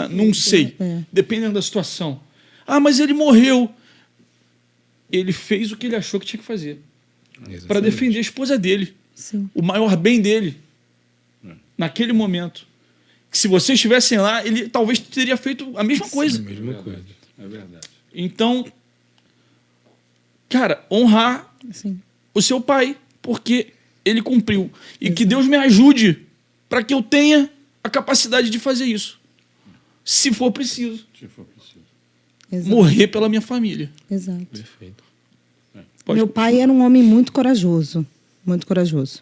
Não sei. É. Dependendo da situação. Ah, mas ele morreu. Ele fez o que ele achou que tinha que fazer. Para Exatamente. defender a esposa dele. Sim. O maior bem dele. Naquele momento. Que se vocês estivessem lá, ele talvez teria feito a mesma coisa. Mesma coisa. É verdade. Então, cara, honrar Sim. o seu pai, porque ele cumpriu. E que Deus me ajude para que eu tenha a capacidade de fazer isso. Se for preciso. Se for preciso. Exato. Morrer pela minha família. Exato. Perfeito. Pode Meu pai era um homem muito corajoso. Muito corajoso.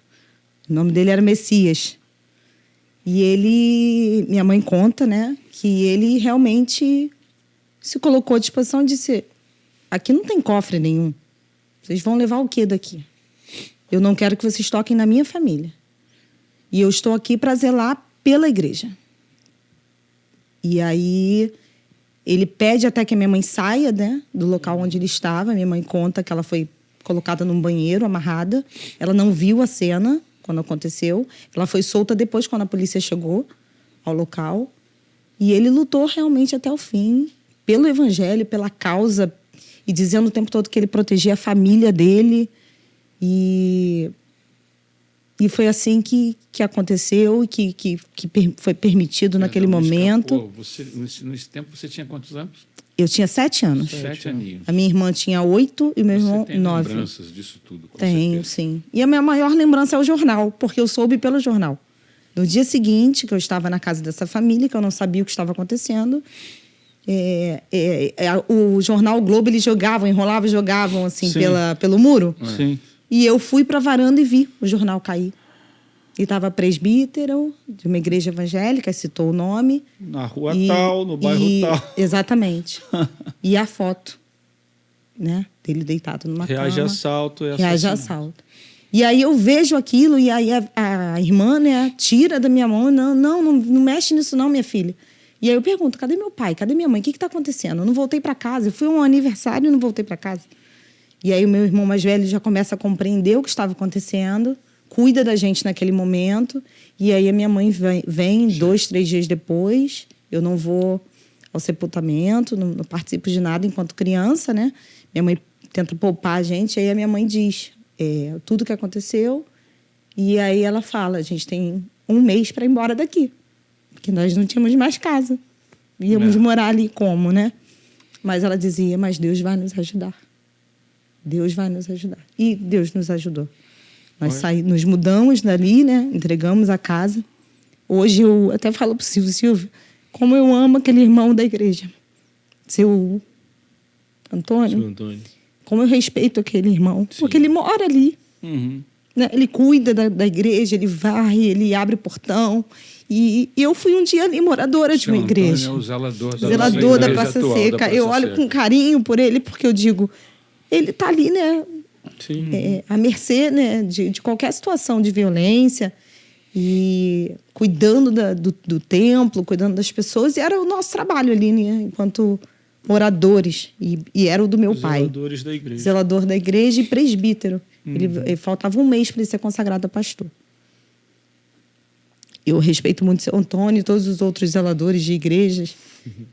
O nome dele era Messias. E ele... Minha mãe conta, né? Que ele realmente se colocou à disposição e disse... Aqui não tem cofre nenhum. Vocês vão levar o quê daqui? Eu não quero que vocês toquem na minha família. E eu estou aqui para zelar pela igreja. E aí... Ele pede até que a minha mãe saia, né, do local onde ele estava. Minha mãe conta que ela foi colocada num banheiro, amarrada. Ela não viu a cena quando aconteceu. Ela foi solta depois, quando a polícia chegou ao local. E ele lutou realmente até o fim, pelo evangelho, pela causa, e dizendo o tempo todo que ele protegia a família dele. E foi assim que aconteceu e que foi permitido naquele Não momento. escapou. Você, nesse tempo você tinha quantos anos? Eu tinha 7 anos. 7 aninhos. A minha irmã tinha 8 e meu irmão Você tem 9. lembranças disso tudo? Com Tenho, certeza. sim. E a minha maior lembrança é o jornal, porque eu soube pelo jornal. No dia seguinte, que eu estava na casa dessa família, que eu não sabia o que estava acontecendo, o jornal o Globo, eles jogavam assim Sim. pelo muro. Sim. E eu fui para a varanda e vi o jornal cair. E estava presbítero de uma igreja evangélica, citou o nome. Na rua tal, no bairro tal. Exatamente. E a foto, né? Dele deitado numa Reage cama. a assalto. Reage a assalto. E aí eu vejo aquilo e aí a irmã, né, tira da minha mão. Não mexe nisso não, minha filha. E aí eu pergunto, cadê meu pai? Cadê minha mãe? O que está acontecendo? Eu não voltei para casa. Eu fui a um aniversário e não voltei para casa. E aí o meu irmão mais velho já começa a compreender o que estava acontecendo, cuida da gente naquele momento. E aí a minha mãe vem 2, 3 dias depois. Eu não vou ao sepultamento, não participo de nada enquanto criança, né? Minha mãe tenta poupar a gente. Aí a minha mãe diz tudo o que aconteceu. E aí ela fala, a gente tem 1 mês para ir embora daqui. Porque nós não tínhamos mais casa. Íamos morar ali como, né? Mas ela dizia, mas Deus vai nos ajudar. Deus vai nos ajudar. E Deus nos ajudou. Nós nos mudamos dali, né? Entregamos a casa. Hoje eu até falo para o Silvio, como eu amo aquele irmão da igreja. Seu Antônio. Seu Antônio. Como eu respeito aquele irmão. Sim. Porque ele mora ali. Uhum. Né? Ele cuida da igreja, ele varre, ele abre o portão. E eu fui um dia ali moradora de uma igreja. É o zelador da Praça Seca. Eu olho com carinho por ele, porque eu digo, ele está ali, né? Sim. À mercê, né, de qualquer situação de violência, e cuidando do templo, cuidando das pessoas. E era o nosso trabalho ali, né, enquanto moradores. E era o do meu pai. Zeladores da igreja. Zelador da igreja e presbítero. Ele faltava 1 mês para ele ser consagrado a pastor. Eu respeito muito o seu Antônio e todos os outros zeladores de igrejas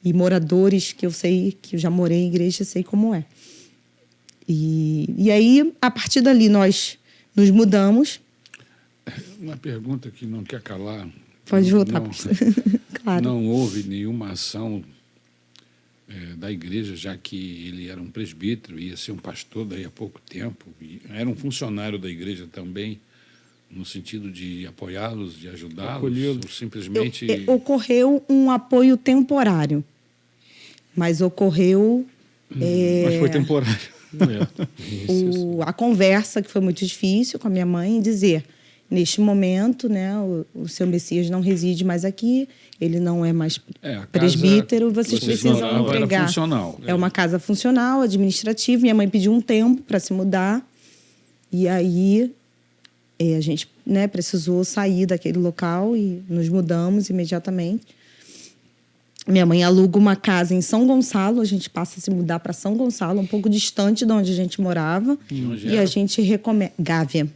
e moradores que eu sei, que eu já morei em igreja, sei como é. E aí, a partir dali, nós nos mudamos. Uma pergunta que não quer calar. Pode voltar. Não, claro. Não houve nenhuma ação da igreja, já que ele era um presbítero, ia ser um pastor daí a pouco tempo, e era um funcionário da igreja também, no sentido de apoiá-los, de ajudá-los, ou simplesmente... Ocorreu um apoio temporário, mas ocorreu... Mas foi temporário. A conversa, que foi muito difícil com a minha mãe, dizer, neste momento, né, o seu Messias não reside mais aqui, ele não é mais presbítero, vocês precisam entregar. Era funcional. É uma casa funcional, administrativa. Minha mãe pediu um tempo para se mudar. E aí a gente, né, precisou sair daquele local e nos mudamos imediatamente. Minha mãe aluga uma casa em São Gonçalo, a gente passa a se mudar para São Gonçalo, um pouco distante de onde a gente morava. Onde E era? a gente recomenda... Gávea.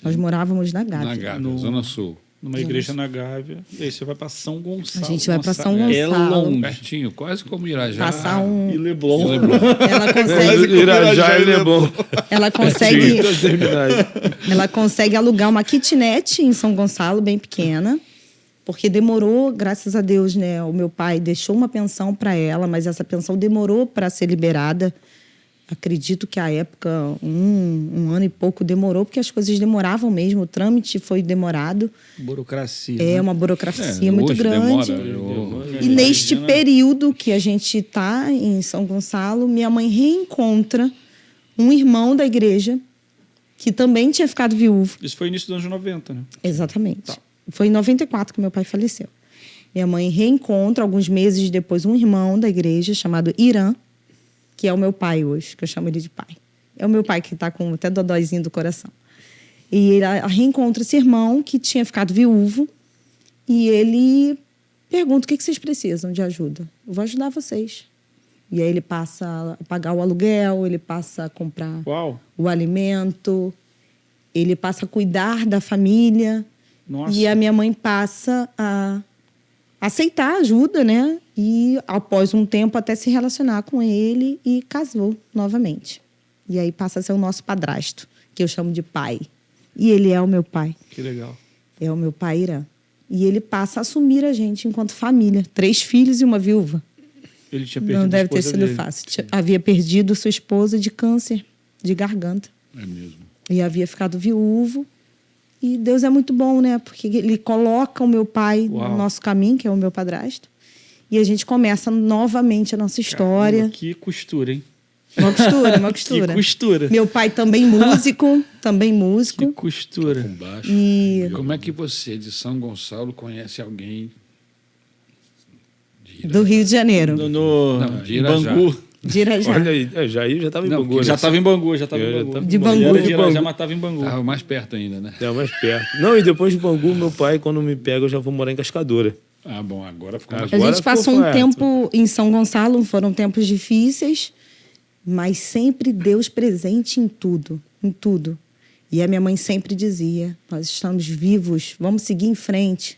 Nós morávamos na Gávea. Na Gávea, Zona Sul. Numa igreja na Gávea. E aí você vai para São Gonçalo. A gente vai para São É Gonçalo. longe. Pertinho, quase como Irajá. Passar um... E Leblon. Ela consegue... Irajá e Leblon. Ela consegue... Duas terminais. Ela consegue alugar uma kitnet em São Gonçalo, bem pequena, porque demorou, graças a Deus, né? O meu pai deixou uma pensão para ela, mas essa pensão demorou para ser liberada. Acredito que à época, um ano e pouco demorou, porque as coisas demoravam mesmo, o trâmite foi demorado. Burocracia. É né? uma burocracia muito hoje grande. demora. E neste período que a gente está em São Gonçalo, minha mãe reencontra um irmão da igreja que também tinha ficado viúvo. Isso foi início dos anos 90, né? Exatamente. Foi em 94 que meu pai faleceu. Minha mãe reencontra, alguns meses depois, um irmão da igreja chamado Irã, que é o meu pai hoje, que eu chamo ele de pai. É o meu pai que está com até dodóizinho do coração. E ele reencontra esse irmão que tinha ficado viúvo e ele pergunta: o que vocês precisam de ajuda? Eu vou ajudar vocês. E aí ele passa a pagar o aluguel, ele passa a comprar Uau! o alimento, ele passa a cuidar da família. Nossa. E a minha mãe passa a aceitar a ajuda, né? E após um tempo até se relacionar com ele e casou novamente. E aí passa a ser o nosso padrasto, que eu chamo de pai. E ele é o meu pai. Que legal. É o meu pai Irã. E ele passa a assumir a gente enquanto família. 3 filhos e uma viúva. Ele tinha perdido Não deve a ter esposa sido dele. fácil. Havia perdido sua esposa de câncer de garganta. É mesmo. E havia ficado viúvo. E Deus é muito bom, né? Porque ele coloca o meu pai Uau. no nosso caminho, que é o meu padrasto. E a gente começa novamente a nossa história. Caramba, que costura, hein? Uma costura, uma Que costura. costura. Meu pai também músico, também Que músico. costura. Com baixo. E Como é que você, de São Gonçalo, conhece alguém de do Rio de Janeiro. Não, de em Irajá. Bangu. De Irajá. Olha aí, Jair já estava em Não, Bangu. que Já né? estava em Bangu, já estava Eu em já Bangu. tava De em Bangu. Ele era De de Irajá, Bangu. mas estava em Bangu. Estava mais perto ainda, né? É mais perto. Não, e depois de Bangu, meu pai, quando me pega, eu já vou morar em Cascadora. Ah, bom, agora ficou mais A Agora gente passou ficou um fácil. tempo em São Gonçalo, foram tempos difíceis, mas sempre Deus presente em tudo, em tudo. E a minha mãe sempre dizia: nós estamos vivos, vamos seguir em frente.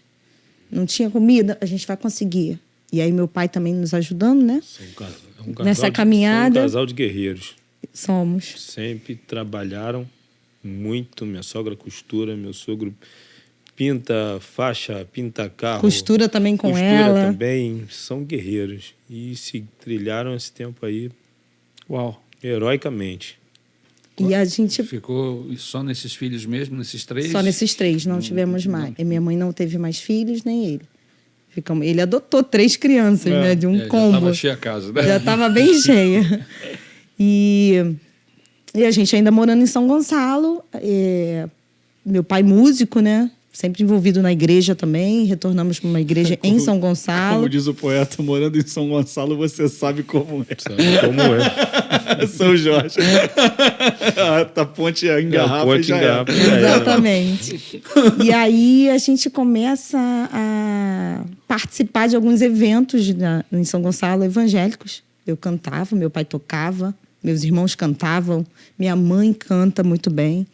Não tinha comida, a gente vai conseguir. E aí meu pai também nos ajudando, né? É um casal Nessa de- caminhada- são um casal de guerreiros. Somos. Sempre trabalharam muito. Minha sogra costura, meu sogro pinta faixa, pinta carro. Costura também com costura ela. também. São guerreiros. E se trilharam esse tempo aí Uau. heroicamente. E a gente Ficou só nesses filhos mesmo, nesses 3? só nesses 3, não tivemos mais. E minha mãe não teve mais filhos, nem ele. Ele adotou 3 crianças, né? De um Já combo. estava cheia a casa, né? Já estava bem cheia. E a gente ainda morando em São Gonçalo. Meu pai músico, né? Sempre envolvido na igreja também. Retornamos para uma igreja em São Gonçalo. Como diz o poeta, morando em São Gonçalo, você sabe como é. Sabe como é? São Jorge. A ponte engarrafa A ponte e já engarrafa. era. Exatamente. E aí a gente começa a participar de alguns eventos em São Gonçalo evangélicos. Eu cantava, meu pai tocava, meus irmãos cantavam, minha mãe canta muito bem.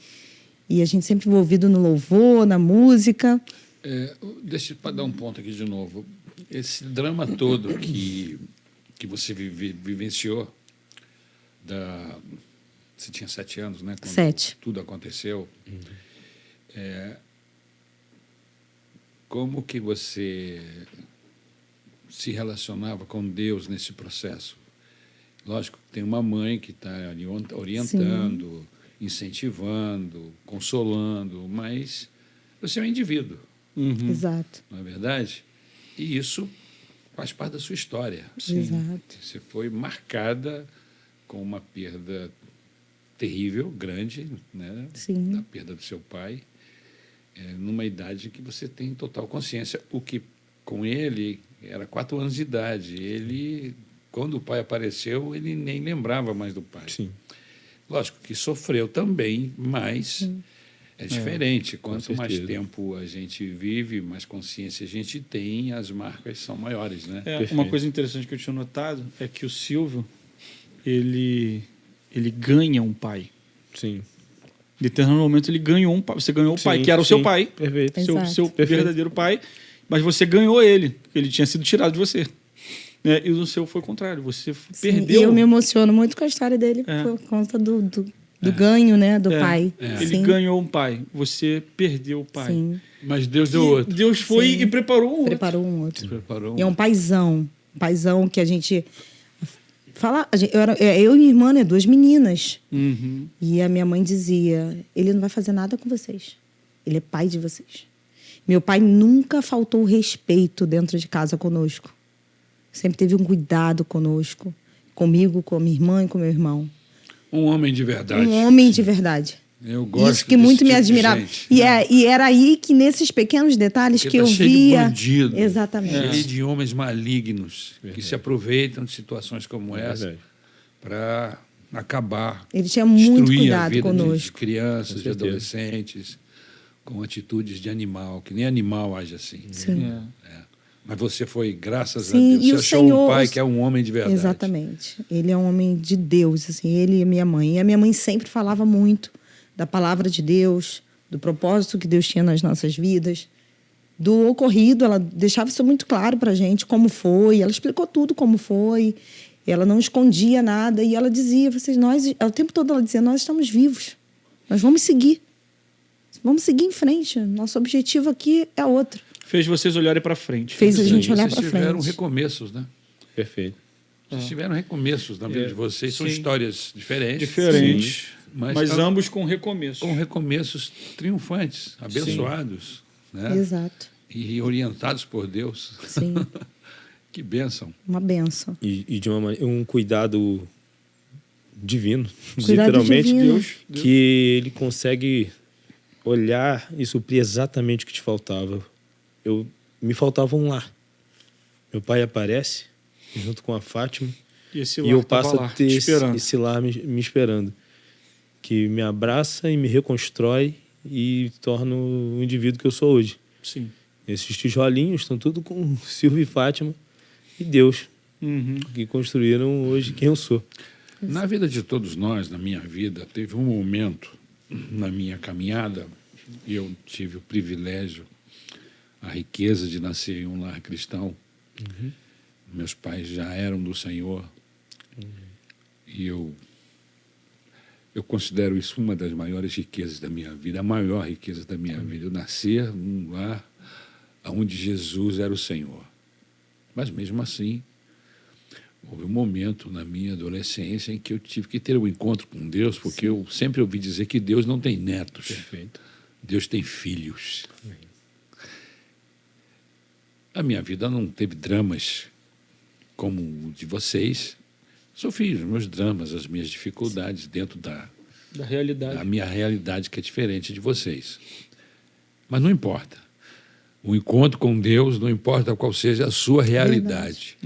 E a gente sempre envolvido no louvor, na música. Deixa eu dar um ponto aqui de novo. Esse drama todo que você vivenciou, você tinha 7 anos, né? Quando 7. tudo aconteceu. Como que você se relacionava com Deus nesse processo? Lógico que tem uma mãe que está ali orientando, incentivando, consolando, mas você é um indivíduo, Exato. não é verdade? E isso faz parte da sua história. Exato. Você foi marcada com uma perda terrível, grande, né? Sim. Da perda do seu pai, numa idade que você tem total consciência. O que com ele era 4 anos de idade. Ele, quando o pai apareceu, ele nem lembrava mais do pai. Sim. Lógico que sofreu também, mas é diferente. Quanto mais certeza. tempo a gente vive, mais consciência a gente tem, as marcas são maiores, né? Uma coisa interessante que eu tinha notado é que o Silvio, ele ganha um pai. Sim. Em determinado momento ele ganhou um pai. Você ganhou o pai, Sim, que era o seu sim. pai. Perfeito. Exato. Seu Perfeito. verdadeiro pai. Mas você ganhou ele. Ele tinha sido tirado de você. Né? E o seu foi o contrário. Você Sim, perdeu. E eu me emociono muito com a história dele É. por conta do ganho, né? Do pai. Ele Sim. ganhou um pai. Você perdeu o pai. Sim. Mas Deus deu E outro. Deus foi Sim. e preparou um outro. Preparou um outro. Preparou E é um paizão. Um paizão que a gente... Eu e minha irmã, né? 2 meninas. Uhum. E a minha mãe dizia, ele não vai fazer nada com vocês. Ele é pai de vocês. Meu pai nunca faltou respeito dentro de casa conosco. Sempre teve um cuidado conosco. Comigo, com a minha irmã e com meu irmão. Um homem de verdade. Um homem de verdade. Eu gosto Isso que desse muito me tipo de admirava. gente. E era aí que, nesses pequenos detalhes, Porque que tá eu cheio de via... bandido. Exatamente. Cheio de homens malignos que se aproveitam de situações como essa Verdade. para acabar, Ele tinha muito destruir a cuidado vida de conosco. crianças, Com de certeza. adolescentes, com atitudes de animal, que nem animal age assim. Sim. É. Mas você foi, graças Sim, a Deus, e você o achou Senhor- um pai que é um homem de verdade. Exatamente. Ele é um homem de Deus, assim, ele e minha mãe. E a minha mãe sempre falava muito da palavra de Deus, do propósito que Deus tinha nas nossas vidas, do ocorrido. Ela deixava isso muito claro pra gente, como foi. Ela explicou tudo como foi. Ela não escondia nada. E ela dizia, o tempo todo ela dizia, nós estamos vivos. Nós vamos seguir. Vamos seguir em frente. Nosso objetivo aqui é outro. Fez vocês olharem para frente. Fez a gente olhar Vocês pra tiveram frente. recomeços, né? Perfeito. Vocês tiveram recomeços na vida de vocês. São Sim. histórias diferentes. Diferentes, mas tá- ambos com recomeço. com recomeços triunfantes, abençoados, né? Exato. E orientados por Deus. Sim. Que bênção. Uma benção. E de um cuidado divino, Cuidado literalmente, divino. Deus. que ele consegue olhar e suprir exatamente o que te faltava. Me faltava um lar. Meu pai aparece junto com a Fátima E esse e lar eu tava passo lá, a ter te esperando. esse lar me esperando, que me abraça e me reconstrói e torna o indivíduo que eu sou hoje. Sim. Esses tijolinhos estão tudo com Silvio e Fátima e Deus, Uhum. que construíram hoje quem eu sou. Na vida de todos nós, na minha vida, teve um momento na minha caminhada, e eu tive o privilégio, a riqueza de nascer em um lar cristão. Meus pais já eram do Senhor. E eu considero isso uma das maiores riquezas da minha vida, a maior riqueza da minha vida. Eu nascer num lar onde Jesus era o Senhor. Mas mesmo assim, houve um momento na minha adolescência em que eu tive que ter um encontro com Deus, porque eu sempre ouvi dizer que Deus não tem netos. Perfeito. Deus tem filhos. A minha vida não teve dramas como o de vocês. Sofri os meus dramas, as minhas dificuldades dentro da Da minha realidade, que é diferente de vocês. Mas não importa. O encontro com Deus, não importa qual seja a sua realidade,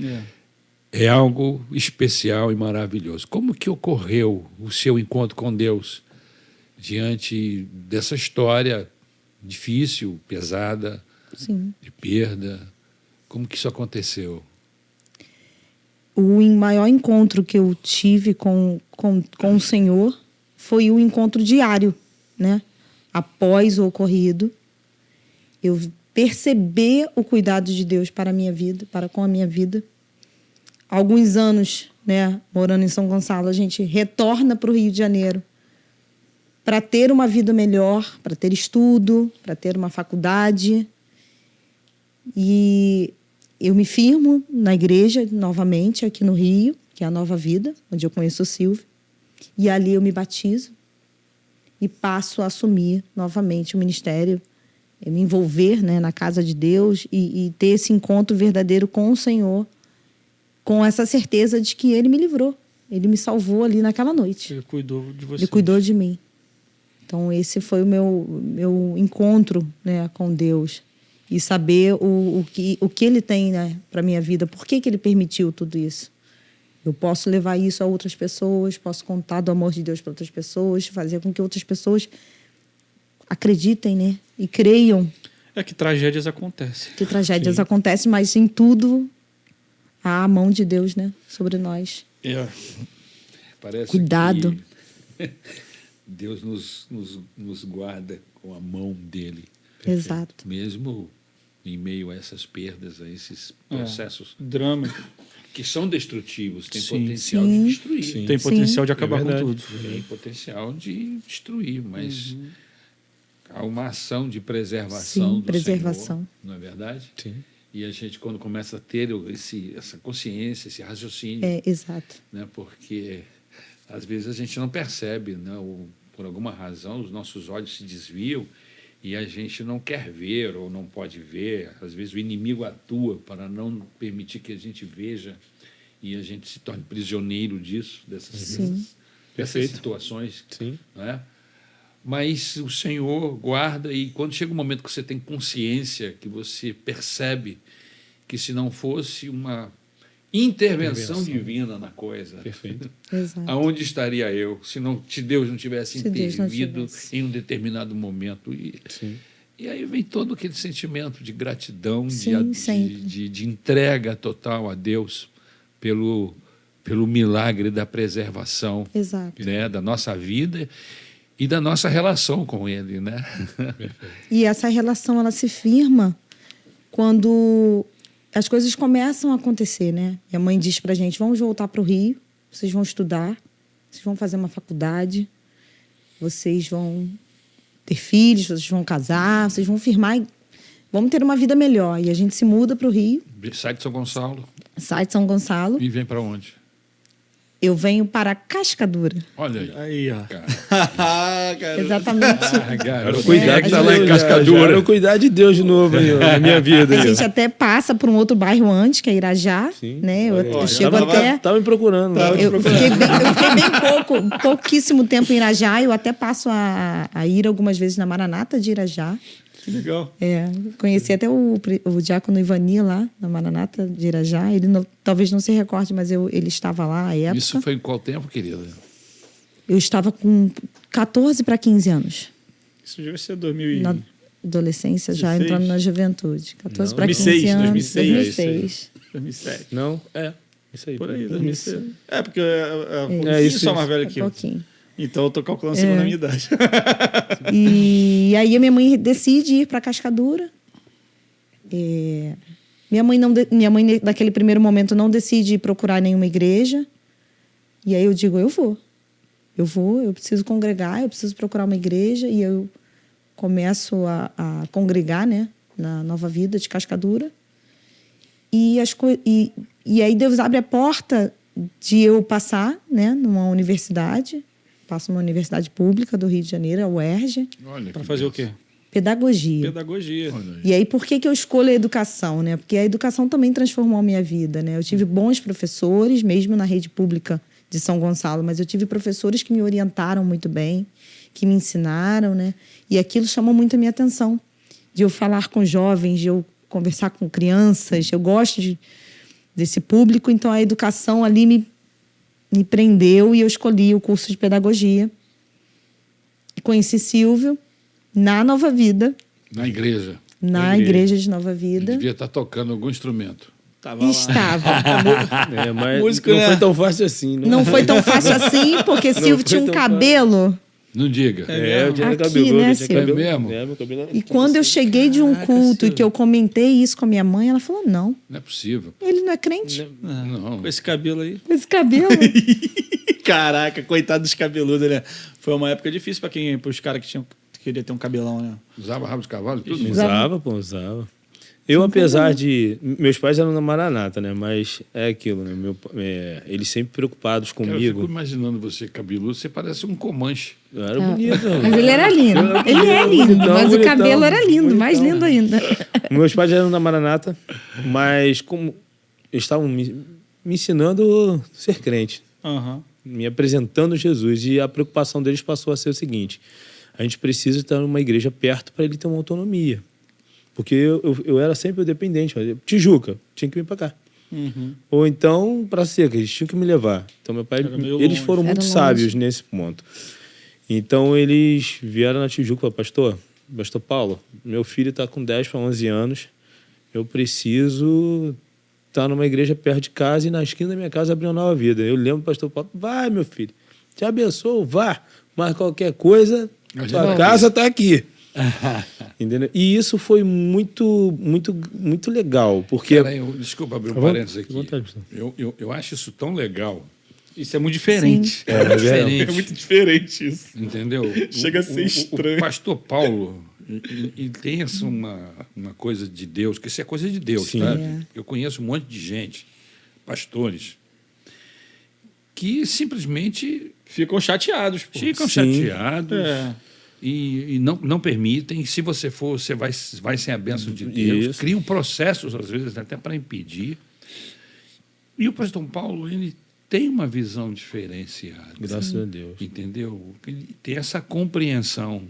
é algo especial e maravilhoso. Como que ocorreu o seu encontro com Deus diante dessa história difícil, pesada, Sim. de perda? Como que isso aconteceu? O maior encontro que eu tive com o Senhor foi o encontro diário, né? Após o ocorrido, eu perceber o cuidado de Deus para a minha vida, para com a minha vida. Alguns anos, né, morando em São Gonçalo, a gente retorna para o Rio de Janeiro para ter uma vida melhor, para ter estudo, para ter uma faculdade. E eu me firmo na igreja novamente aqui no Rio, que é a Nova Vida, onde eu conheço o Silvio. E ali eu me batizo e passo a assumir novamente o ministério, me envolver, né, na casa de Deus e ter esse encontro verdadeiro com o Senhor, com essa certeza de que Ele me livrou. Ele me salvou ali naquela noite. Ele cuidou de você. Ele cuidou de mim. Então, esse foi o meu encontro, né, com Deus. E saber o que Ele tem, né, para a minha vida. Por que Ele permitiu tudo isso. Eu posso levar isso a outras pessoas, posso contar do amor de Deus para outras pessoas, fazer com que outras pessoas acreditem, né? E creiam É que tragédias acontecem. que tragédias acontecem, mas em tudo há a mão de Deus, né? Sobre nós. Parece Cuidado. que Deus nos guarda com a mão dele, Exato. mesmo em meio a essas perdas, a esses processos Drama. que são destrutivos, tem Sim. potencial Sim. de destruir. Sim. Tem potencial de acabar com verdade. tudo. Tem potencial de destruir, mas há uma ação de preservação Sim, do preservação. Senhor, não é verdade? Sim. E a gente, quando começa a ter essa consciência, esse raciocínio, Exato. né? Porque às vezes a gente não percebe, né? Ou, por alguma razão, os nossos olhos se desviam e a gente não quer ver ou não pode ver. Às vezes o inimigo atua para não permitir que a gente veja e a gente se torne prisioneiro disso, dessas Perfeito. situações, Sim. né? Mas o Senhor guarda, e quando chega um momento que você tem consciência, que você percebe que se não fosse uma intervenção divina na coisa, Perfeito. Exato. aonde estaria eu se Deus não tivesse Se Deus não intervido tivesse. em um determinado momento? Sim. E aí vem todo aquele sentimento de gratidão, Sim, sempre. de entrega total a Deus pelo milagre da preservação, Exato. né, da nossa vida e da nossa relação com Ele, né? E essa relação, ela se firma quando as coisas começam a acontecer, né? Minha mãe diz pra gente, vamos voltar para o Rio, vocês vão estudar, vocês vão fazer uma faculdade, vocês vão ter filhos, vocês vão casar, vocês vão firmar e vamos ter uma vida melhor. E a gente se muda para o Rio, Sai de São Gonçalo sai de São Gonçalo, e vem para onde? eu venho para Cascadura. Olha aí. Aí, ó. Cara. Exatamente. Garoto, Cuidar que tá lá em Já Cascadura. era cuidar de Deus de novo aí, ó, na minha vida. A aí, ó. gente até passa por um outro bairro antes, que é Irajá, Sim. né? Eu Olha, chego tava, até... Tava me procurando. né? Eu fiquei bem pouquíssimo tempo em Irajá. Eu até passo a ir algumas vezes na Maranata de Irajá. Que legal. Conheci até o diácono Ivani lá, na Maranata de Irajá. Ele talvez não se recorde, mas ele estava lá à época. Isso foi em qual tempo, querida? Eu estava com 14 para 15 anos. Isso deve ser 2000 Na adolescência, já 16? entrando na juventude. 14 para 15 2006, anos. 2006. 2007. Não? Isso aí. Por aí, Isso. 2006. É, porque É, isso isso, só mais isso. velho que eu. pouquinho. Então eu tô calculando segundo a minha idade. E aí a minha mãe decide ir para Cascadura. Minha mãe naquele primeiro momento não decide procurar nenhuma igreja. E aí eu digo, eu preciso congregar, eu preciso procurar uma igreja. E eu começo a congregar, né, na Nova Vida de Cascadura. E aí Deus abre a porta de eu passar, né, numa universidade. Passo numa universidade pública do Rio de Janeiro, a UERJ. Olha Pra que fazer o benção. quê? Pedagogia. Pedagogia. Olha aí. E aí, por que eu escolho a educação, né? Porque a educação também transformou a minha vida, né? Eu tive bons professores, mesmo na rede pública de São Gonçalo, mas eu tive professores que me orientaram muito bem, que me ensinaram, né? E aquilo chamou muito a minha atenção, de eu falar com jovens, de eu conversar com crianças. Eu gosto desse público, então a educação ali me prendeu e eu escolhi o curso de pedagogia. E conheci Silvio na Nova Vida, Na igreja. na igreja de Nova Ele Vida. devia estar tocando algum instrumento. Tava lá. Estava. Mas Músico, não né? foi tão fácil assim. Não foi tão fácil assim, porque Silvio foi tinha um tão cabelo. Não diga. Eu tinha Aqui, cabelo, né, eu tinha Silvio? cabelo. É mesmo? Meu cabelo era E quando eu cheguei de um culto e que eu comentei isso com a minha mãe, ela falou: não, Não é possível. ele não é crente. Não. Com esse cabelo aí. Com esse cabelo. Caraca, coitado dos cabeludos, né? Foi uma época difícil pros caras que queria ter um cabelão, né? Usava rabo de cavalo e tudo. Usava. Eu, apesar de... Meus pais eram na Maranata, né? Mas é aquilo, né? Eles sempre preocupados Cara, eu comigo. fico imaginando você cabeludo, você parece um Comanche. Eu era bonito. Mas ele era lindo. Ele é lindo, Bonitão, mas o bonitão, cabelo era lindo, mais bonitão. lindo ainda. Meus pais eram na Maranata, mas como eles estavam me ensinando a ser crente, Aham. me apresentando Jesus. E a preocupação deles passou a ser o seguinte: a gente precisa estar numa igreja perto para ele ter uma autonomia. Porque eu era sempre o dependente. Tijuca, tinha que vir para cá. ou então para seca, eles tinham que me levar. Então meu pai, Era meio eles longe. foram muito Era longe. sábios nesse ponto. Então eles vieram na Tijuca e falaram, pastor Paulo, meu filho está com 10 para 11 anos, eu preciso estar numa igreja perto de casa e na esquina da minha casa abrir uma nova vida. Eu lembro do pastor Paulo, vai meu filho, te abençoo, vá, mas qualquer coisa, sua casa está aqui. Entendeu? E isso foi muito legal, porque... Cara, desculpa abrir um parênteses aqui. vontade, pastor. Eu acho isso tão legal. Isso é muito diferente. É diferente. É muito diferente isso. Entendeu? Chega a ser estranho. O pastor Paulo e tem essa uma coisa de Deus, que isso é coisa de Deus, Sim. tá? É. Eu conheço um monte de gente, pastores, que simplesmente Ficam chateados. Pô. ficam Sim. chateados e não permitem. Se você for, você vai sem a bênção de Deus. Isso. Criam processos, às vezes, até para impedir. E o pastor Paulo, ele tem uma visão diferenciada. Graças a Deus. Entendeu? Ele tem essa compreensão,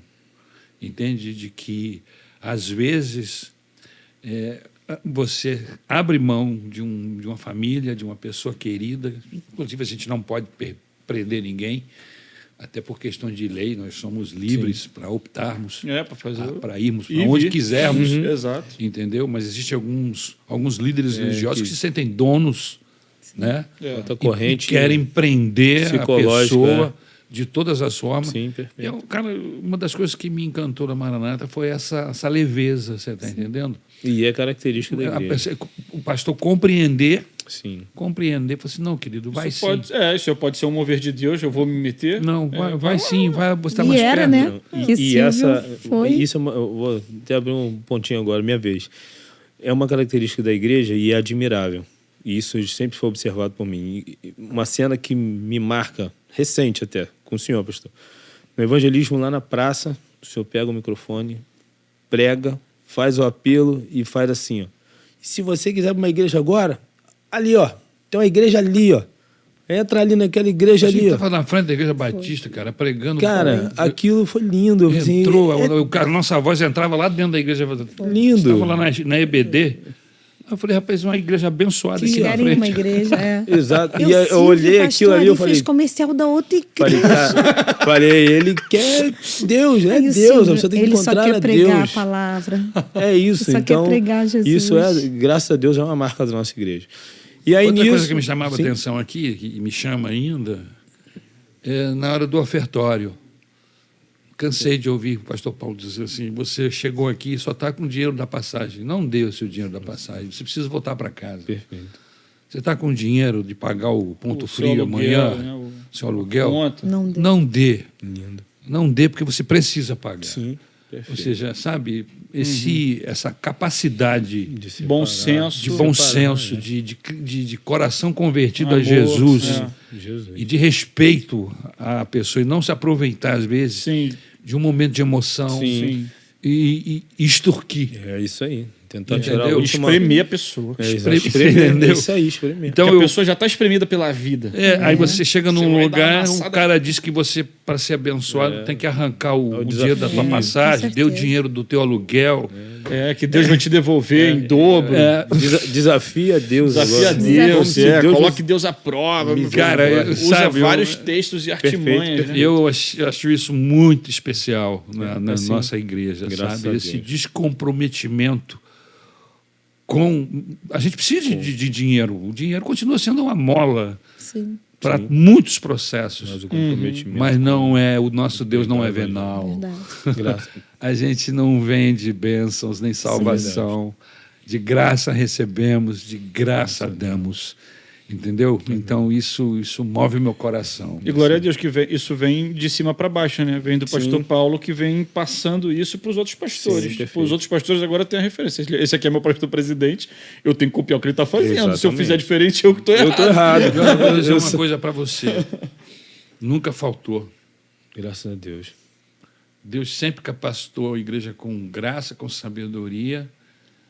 entende? De que, às vezes, você abre mão de uma família, de uma pessoa querida. Inclusive, a gente não pode prender ninguém, até por questão de lei, nós somos livres para optarmos, Para fazer. para irmos Ir para e onde vir. quisermos. Exato. Entendeu? Mas existem alguns líderes religiosos que que se sentem donos, né? Outra E corrente querem prender a psicológica, pessoa de todas as formas. Sim, perfeito. Cara, uma das coisas que me encantou da Maranata foi essa leveza, você está entendendo? E é característica da igreja. O pastor compreender, Sim. falou assim, não, querido, vai Isso sim. isso pode ser um mover de Deus, eu vou me meter. Não, vai sim, vai botar E mais era, perto. né? Que Silvio foi. Isso eu vou até abrir um pontinho agora, minha vez. É uma característica da igreja e é admirável. E isso sempre foi observado por mim. E uma cena que me marca, recente até, com o senhor, pastor. No evangelismo lá na praça, o senhor pega o microfone, prega, faz o apelo e faz assim, ó. E se você quiser para uma igreja agora, ali, ó. Tem uma igreja ali, ó. Entra ali naquela igreja A gente ali, ó. estava na frente da igreja batista, cara, pregando. Cara, aquilo foi lindo. assim, Entrou, nossa voz entrava lá dentro da igreja. Lindo. Estava lá na EBD. Eu falei, rapaz, uma igreja abençoada aqui na Querem uma frente. igreja, é. Exato. Eu, E eu olhei aquilo ali, eu falei, fez comercial da outra falei, igreja. cara, ele quer Deus, é Aí o Deus, Silvio, você tem que ele só encontrar quer a pregar Deus. a palavra. É isso, Só quer então, pregar Jesus. isso graças a Deus, é uma marca da nossa igreja. E aí Outra nisso, coisa que me chamava a sim, atenção aqui, que me chama ainda, é na hora do ofertório. Cansei de ouvir o pastor Paulo dizer assim, você chegou aqui e só está com o dinheiro da passagem. Não dê o seu dinheiro da passagem, você precisa voltar para casa. Perfeito. Você está com dinheiro de pagar o ponto O seu frio aluguel, amanhã, né, o- seu aluguel? Conta. Não deu. Não dê. Lindo. Não dê, porque você precisa pagar. Sim, Ou perfeito. seja, sabe, essa capacidade De separar, Bom senso. de bom separar, senso, né? de coração convertido Amor, a Jesus Jesus. e de respeito à pessoa, e não se aproveitar, às vezes, Sim. de um momento de emoção Sim. e extorquir. É isso aí. Tentar Entendeu? tirar a última... Espremer a pessoa. É, exato. Entendeu? É isso aí, espremer. Então, Porque a pessoa já está espremida pela vida. aí você chega Você num vai dar uma lugar, um amassada. cara diz que você, para ser abençoado, tem que arrancar o dinheiro da tua desafio. passagem, Com dê o certeza. dinheiro do teu aluguel. Que Deus vai te devolver em dobro. Desafia Deus Desafia agora. Deus, Como se Deus coloque Deus à prova. Cara, usa sabe, vários textos e artimanhas. Perfeito. Né? Eu acho isso muito especial na assim, nossa igreja, graças sabe? a Esse Deus. descomprometimento com... A gente precisa de dinheiro. O dinheiro continua sendo uma mola Sim, para muitos processos, Mas o comprometimento. mas não é... O nosso Deus não é venal. verdade. Graças. A gente não vende bênçãos nem salvação. De graça recebemos, de graça damos. Entendeu? Então, isso move meu coração. E glória a Deus que isso vem de cima para baixo, né? Vem do pastor Sim. Paulo que vem passando isso para os outros pastores. Sim, Tipo, perfeito. os outros pastores agora têm a referência. Esse aqui é meu pastor presidente, eu tenho que copiar o que ele está fazendo. Se eu Exatamente. fizer diferente, eu que estou errado. Eu tô errado. Eu vou dizer uma coisa para você. Nunca faltou. Graças a Deus. Deus sempre capacitou a igreja com graça, com sabedoria,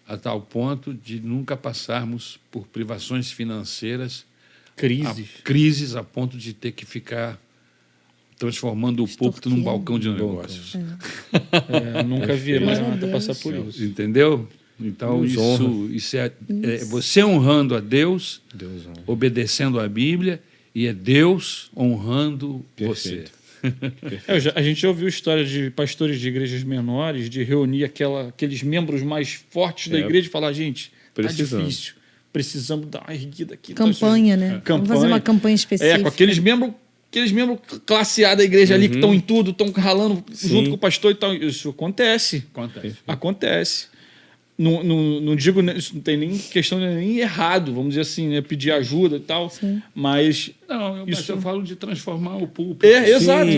a tal ponto de nunca passarmos por privações financeiras, crises a ponto de ter que ficar transformando o púlpito num balcão de negócios. Nunca vi, mas Glória a não vai Deus. passar por isso. Entendeu? Então, Deus honra. isso é você honrando a Deus, Deus honra. obedecendo a Bíblia, e é Deus honrando Perfeito. você. A gente já ouviu histórias de pastores de igrejas menores de reunir aqueles membros mais fortes da igreja e falar, gente, tá Precisamos. difícil, precisamos dar uma erguida aqui. Campanha, né? Vamos fazer uma campanha específica. Com aqueles membros classe A da igreja ali que estão em tudo, estão ralando junto com o pastor e tal. Isso acontece. Acontece. Não digo, isso não tem nem questão nem errado, vamos dizer assim, né? Pedir ajuda e tal. Sim. Mas Não, isso eu falo de transformar o púlpito. exato.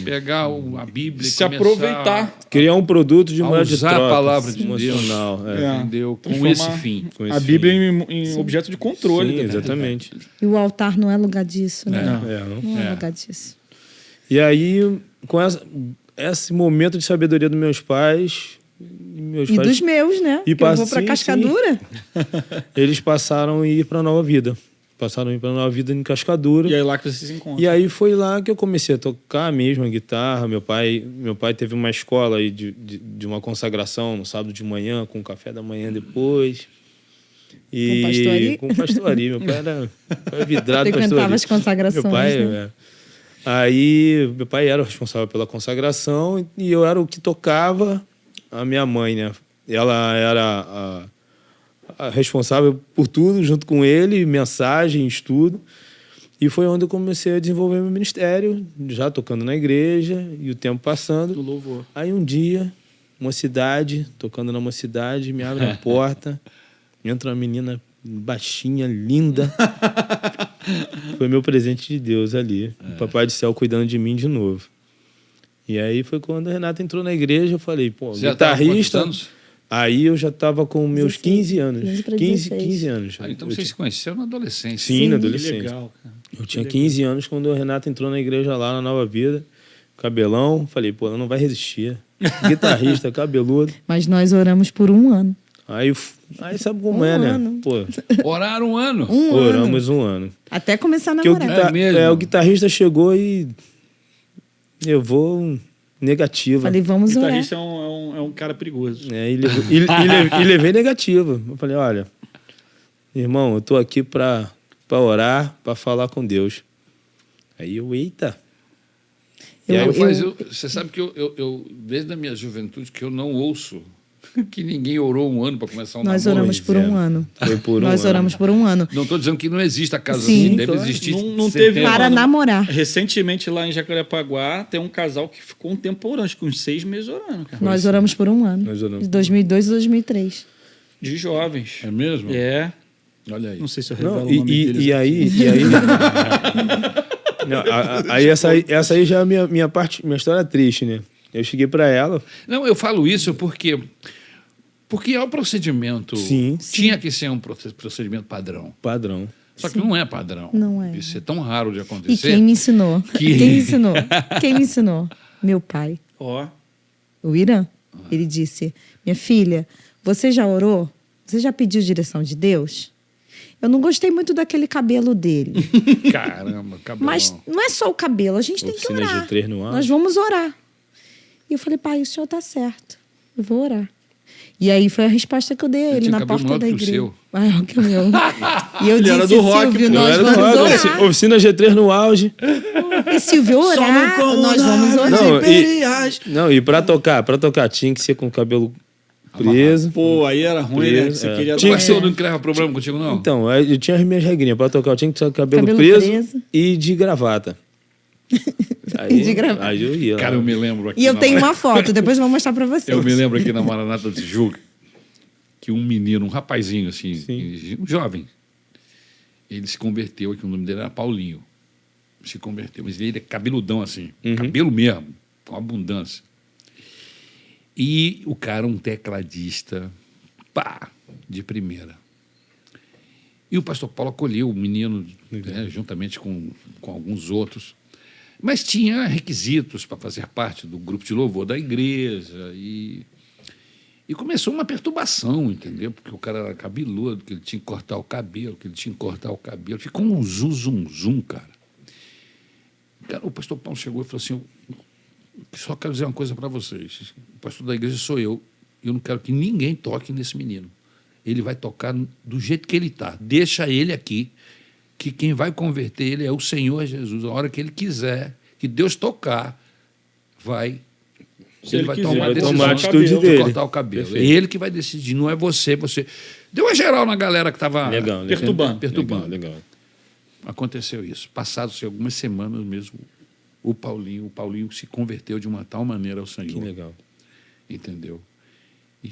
Pegar a Bíblia e Se aproveitar. Criar um produto de a moeda de usar troca. a palavra de Deus. emocional. Entendeu? Com Transformar esse fim. Com A esse Bíblia fim. em objeto de controle. Sim, também. exatamente. E o altar não é lugar disso, né? Não. Não é lugar disso. E aí, com esse momento de sabedoria dos meus pais... Meus E pais, dos meus, né? E Que eu vou sim, pra Cascadura. eles passaram a ir para Nova Vida. Passaram a ir para Nova Vida em Cascadura. E aí lá que vocês se encontram. E aí foi lá que eu comecei a tocar mesmo a guitarra. Meu pai teve uma escola aí de uma consagração no sábado de manhã, com café da manhã depois. E Com pastoria? Com pastoria. Meu pai era vidrado em Frequentava pastoria. as consagrações, Meu pai, né? Aí meu pai era o responsável pela consagração e eu era o que tocava. A minha mãe, né? Ela era a responsável por tudo, junto com ele, mensagem, estudo. E foi onde eu comecei a desenvolver meu ministério, já tocando na igreja, e o tempo passando. Do louvor. Aí um dia, tocando na mocidade, me abre a porta, entra uma menina baixinha, linda. Foi meu presente de Deus ali. O Papai do Céu cuidando de mim de novo. E aí foi quando a Renata entrou na igreja, eu falei, pô, Você já tava com guitarrista... quantos anos? Aí eu já estava com meus 16, 15 anos. 15 pra 15 16. anos. Então Eu vocês se conheceram na adolescência. Sim, na Que adolescência. legal, cara. Eu tinha 15 anos quando a Renata entrou na igreja lá na Nova Vida, cabelão. Falei, pô, ela não vai resistir. Guitarrista, cabeludo. Mas nós oramos por um ano. Aí sabe como é, né? ano. Pô, Oraram um ano. oramos um ano. Até começar a Porque namorar. É mesmo? o guitarrista chegou e levou negativa. Falei, vamos orar. Guitarrista é um cara perigoso. E levei negativa. Eu falei, olha, irmão, eu tô aqui para orar, para falar com Deus. Aí eita. E aí Você sabe que eu, desde a minha juventude, que eu não ouço que ninguém orou um ano para começar um Nós namoro. oramos por um ano. Foi por um Nós ano. oramos por um ano. Não estou dizendo que não exista caso Sim, assim, deve claro. existir. Não centenas. teve Para Mano, namorar. Recentemente, lá em Jacarepaguá, tem um casal que ficou um tempo orando, acho que uns 6 meses orando, cara. Nós oramos por um ano. Nós oramos De 2002 a 2003. De jovens. É mesmo? É. Olha aí. Não sei se eu revelo Não, o nome deles. e aí não, aí essa aí já é a minha história triste, né? Eu cheguei para ela, Não, eu falo isso porque é o procedimento. Sim. Tinha que ser um procedimento padrão. padrão. Só que não é padrão. Não é. Isso é tão raro de E acontecer. quem me ensinou? Que- Quem me ensinou? Quem me ensinou? Meu pai. Ó. O Irã. Ele disse: minha filha, você já orou? Você já pediu direção de Deus? Eu não gostei muito daquele cabelo dele. Caramba, cabelão. Mas não é só o cabelo, a gente tem que Oficina orar. G3 no ar. Nós vamos orar. E eu falei, pai, o senhor tá certo. Eu vou orar. E aí foi a resposta que eu dei a ele tinha na cabelo porta maior da que o igreja. seu. Maior que o meu. E eu Ele disse, era do rock, Silvio, pô. nós Eu era do vamos rock, orar. oficina G3 no auge. E Silvio orar, nós vamos orar. Não, e pra tocar tinha que ser com o cabelo preso. Pô, aí era ruim, né? Preso, Você é. queria... Tinha que Pastor não criava problema contigo, não? Então, aí eu tinha as minhas regrinhas. Pra tocar eu tinha que ter o cabelo Cabelo preso, preso. e de gravata. Aí, De gravata. Aí eu ia lá. Cara, eu me lembro aqui. E eu na tenho Mara- uma foto, depois eu vou mostrar pra vocês. Eu me lembro aqui na Maranata de Tijuca que um menino, um rapazinho assim, um jovem, ele se converteu, que o nome dele era Paulinho. Se converteu, mas ele é cabeludão assim, cabelo mesmo, com abundância. E o cara, um tecladista, pá, de primeira. E o pastor Paulo acolheu o menino, né, juntamente com alguns outros. Mas tinha requisitos para fazer parte do grupo de louvor da igreja. E começou uma perturbação, entendeu? Porque o cara era cabeludo, que ele tinha que cortar o cabelo, Ficou um zum, cara. Cara, o pastor Paulo chegou e falou assim, só quero dizer uma coisa para vocês. O pastor da igreja sou eu. eu não quero que ninguém toque nesse menino. Ele vai tocar do jeito que ele está. Deixa ele aqui, que quem vai converter ele é o Senhor Jesus. A hora que ele quiser, que Deus tocar, Se ele ele vai quiser, tomar a vai decisão tomar a atitude de dele. cortar o cabelo. Perfeito. É ele que vai decidir, não é você. Deu uma geral na galera que estava Legal, legal. perturbando. Legal. Aconteceu isso. Passados algumas semanas mesmo, o Paulinho se converteu de uma tal maneira ao Senhor. Que legal. Entendeu? E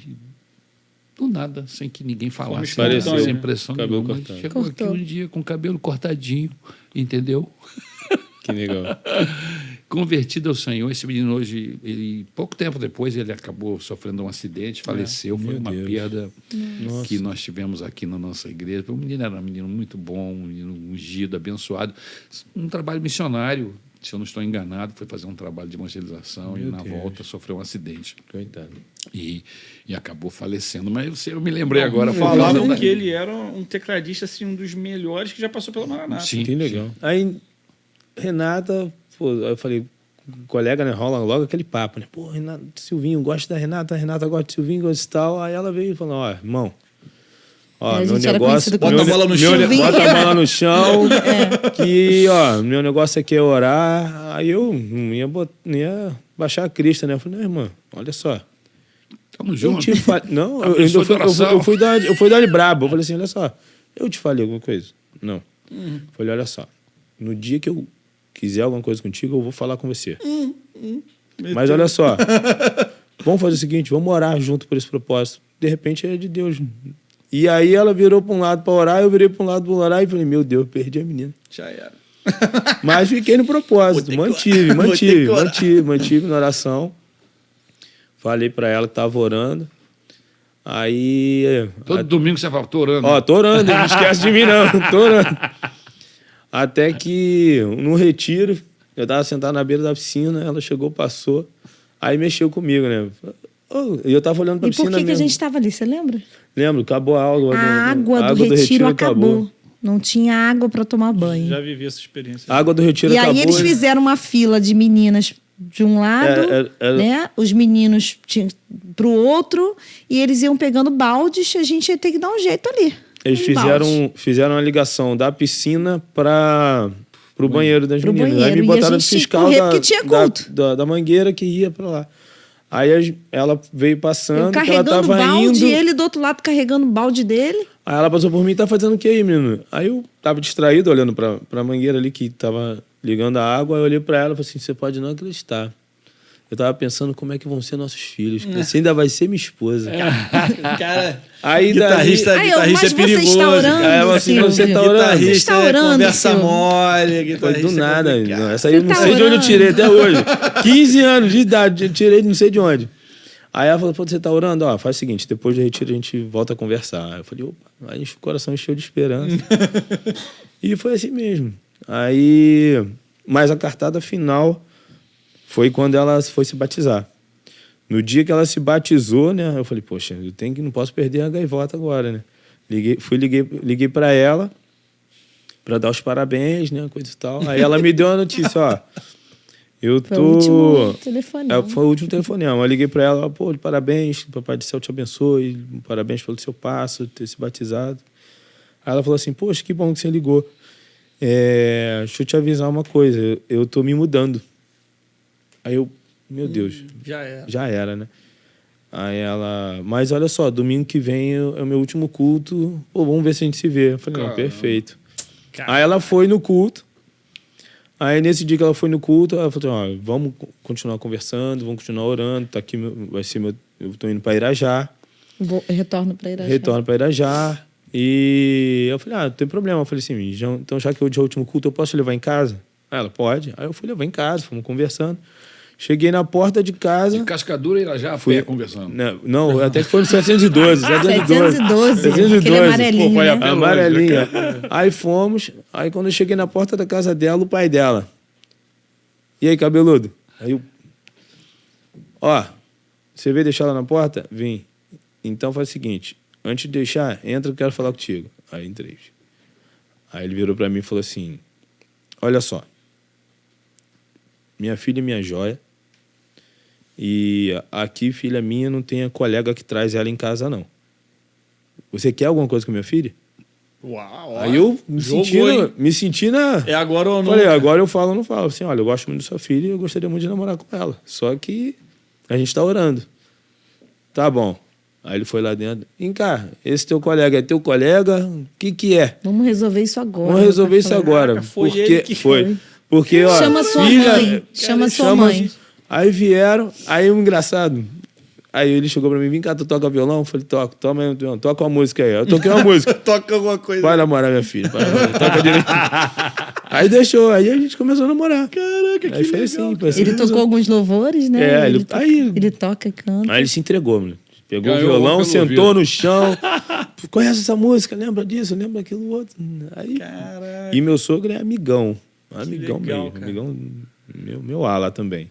do nada, sem que ninguém falasse, esclareceu, sem né? pressão Cabelo nenhuma. cortado. Chegou Cortou. aqui um dia com o cabelo cortadinho, entendeu? Que legal. Convertido ao Senhor. Esse menino hoje, pouco tempo depois, ele acabou sofrendo um acidente, faleceu. Foi Meu uma Deus. perda Nossa. que nós tivemos aqui na nossa igreja. O menino era um menino muito bom, um menino ungido, abençoado. Um trabalho missionário, se eu não estou enganado, foi fazer um trabalho de evangelização e Meu na Deus. volta sofreu um acidente. Coitado. E acabou falecendo. Mas eu me lembrei agora. por Falavam causa da- que ele era um tecladista, assim, um dos melhores que já passou pela Maranata. Sim. Que legal. Aí, Renata, pô, eu falei, colega, né, rola logo aquele papo, né? Pô, Renata, Silvinho, gosto da Renata, a Renata gosta de Silvinho, gosta de tal. Aí ela veio e falou, ó, irmão, ó, A meu gente era negócio... conhecido como Bota a bola no chão. Bota a bola no chão, que, ó, meu negócio aqui é orar. Aí eu não ia baixar a crista, né? Eu falei, não, irmã, olha só, Tamo eu junto. te falei... Não, A eu pessoa de oração. eu fui dar de brabo. Eu falei assim, olha só, eu te falei alguma coisa? Não. Eu falei, olha só, no dia que eu quiser alguma coisa contigo, eu vou falar com você. Mas olha só, vamos fazer o seguinte, vamos orar junto por esse propósito. De repente é de Deus. E aí ela virou para um lado para orar, eu virei para um lado para orar e falei, meu Deus, perdi a menina. Já era. Mas fiquei no propósito, Vou ter que orar. mantive na oração. Falei para ela que estava orando. Aí... Todo domingo você fala, tô orando. Ó, tô orando, não esquece de mim não, tô orando. Até que no retiro, eu tava sentado na beira da piscina, ela chegou, passou, aí mexeu comigo, né? E eu tava olhando pra E por piscina que a mesmo. gente estava ali, você lembra? Lembro, acabou a água. A água do retiro acabou. Não tinha água para tomar banho. Já vivi essa experiência. A água do retiro E acabou. aí eles fizeram uma fila de meninas de um lado, né? Os meninos para o outro, e eles iam pegando baldes, a gente ia ter que dar um jeito ali. Eles fizeram a ligação da piscina para o banheiro das Pro meninas. Aí banheiro. me E a botaram de gente tinha que fiscal correr porque tinha culto. da mangueira que ia para lá. Aí ela veio passando, Eu que ela carregando tava balde, indo. e ele do outro lado carregando o balde dele. Aí ela passou por mim e tá fazendo o que aí, menino? Aí eu tava distraído, olhando pra mangueira ali que tava ligando a água. Aí eu olhei pra ela e falei assim, você pode não acreditar. Eu tava pensando como é que vão ser nossos filhos. Que você ainda vai ser minha esposa. Cara, Aí guitarrista, Aí eu, guitarrista mas é você perigoso. está orando, Aí eu assim, Silvio? você tá orando? Você Guitarrista está orando, é conversa Silvio? mole. Foi Guitarrista do nada. é complicado. Não, essa aí eu não tá sei de onde eu orando? tirei até hoje. 15 anos de idade, eu tirei de não sei de onde. Aí ela falou, pô, você tá orando? Ó, faz o seguinte, depois do retiro a gente volta a conversar. Aí eu falei, opa, aí o coração encheu de esperança. E foi assim mesmo. Aí, mas a cartada final foi quando ela foi se batizar. No dia que ela se batizou, né, eu falei, poxa, não posso perder a gaivota agora, né? Liguei para ela para dar os parabéns, né, coisa e tal. Aí ela me deu a notícia, ó, eu tô... Foi o último telefonema. Foi o último telefonema. Eu liguei para ela, pô, parabéns, que o Papai do Céu te abençoe, parabéns pelo seu passo, ter se batizado. Aí ela falou assim, poxa, que bom que você ligou. Deixa eu te avisar uma coisa, eu tô me mudando. Aí eu, meu Deus, já era, né? Aí ela, mas olha só, domingo que vem é o meu último culto, pô, vamos ver se a gente se vê. Eu falei, não, perfeito. Aí ela foi no culto. Aí, nesse dia que ela foi no culto, ela falou, ó, vamos continuar conversando, vamos continuar orando, tá aqui, vai ser eu tô indo para Irajá. Retorno para Irajá. Retorno para Irajá. E eu falei, não tem problema. Eu falei assim, então já que hoje é o último culto, eu posso levar em casa? Aí ela, pode. Aí eu fui levar em casa, fomos conversando. Cheguei na porta de casa... De Cascadura e já fui conversando. Não, até que foi no 712. 712. Aquele amarelinho, Pô, né? Amarelinha. Aí fomos. Aí quando eu cheguei na porta da casa dela, o pai dela. E aí, cabeludo? Aí eu... Ó, você veio deixar ela na porta? Vim. Então faz o seguinte. Antes de deixar, entra, eu quero falar contigo. Aí entrei. Aí ele virou pra mim e falou assim, olha só. Minha filha e minha joia. E aqui, filha minha, não tem a colega que traz ela em casa, não. Você quer alguma coisa com a minha filha? Uau! Aí eu Jogou, hein? me senti na... É agora ou não? Falei, agora eu falo ou não falo. Assim, olha, eu gosto muito da sua filha e eu gostaria muito de namorar com ela. Só que a gente tá orando. Tá bom. Aí ele foi lá dentro. Vem cá, esse teu colega é teu colega? O que é? Vamos resolver isso agora. Vamos resolver isso agora. Caraca, foi porque ele que foi. Porque, ó, Chama sua filha... mãe. Chama sua mãe. Aí vieram, aí o engraçado... Aí ele chegou pra mim, vem cá, tu toca violão? Eu falei, toco, toca uma música aí. Eu toquei uma música. Toca alguma coisa. Vai namorar minha filha. Toca direitinho. Aí deixou, aí a gente começou a namorar. Caraca, Aí foi assim, foi assim. Ele tocou alguns louvores, né? É, ele toca e canta. Aí ele se entregou, mano. Pegou Ganhou o violão, pelo sentou ouvido. no chão. Conhece essa música? Lembra disso? Lembra daquilo outro? Aí, Caraca. e meu sogro é amigão. Amigão legal, mesmo. cara. Amigão meu ala também.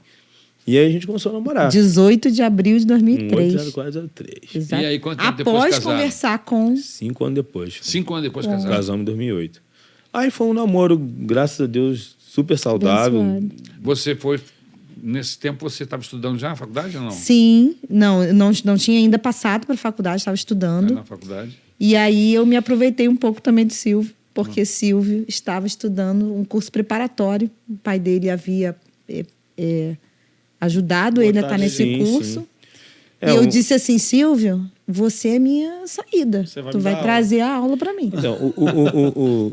E aí a gente começou a namorar. 18 de abril de 2003. 0403. Exato. E aí, quanto tempo depois Após casaram? conversar com... 5 anos depois. 5 anos depois casaram. Casamos em 2008. Aí foi um namoro, graças a Deus, super saudável. Abençoado. Você foi... Nesse tempo você estava estudando já na faculdade ou não? Sim, não tinha ainda passado para a faculdade, estava Era estudando. na faculdade? E aí eu me aproveitei um pouco também de Silvio, porque Silvio estava estudando um curso preparatório. O pai dele havia ajudado ele a estar nesse Sim, curso. sim. E eu disse assim, Silvio, você é minha saída. Você vai Tu me vai dar trazer a aula para mim. Então,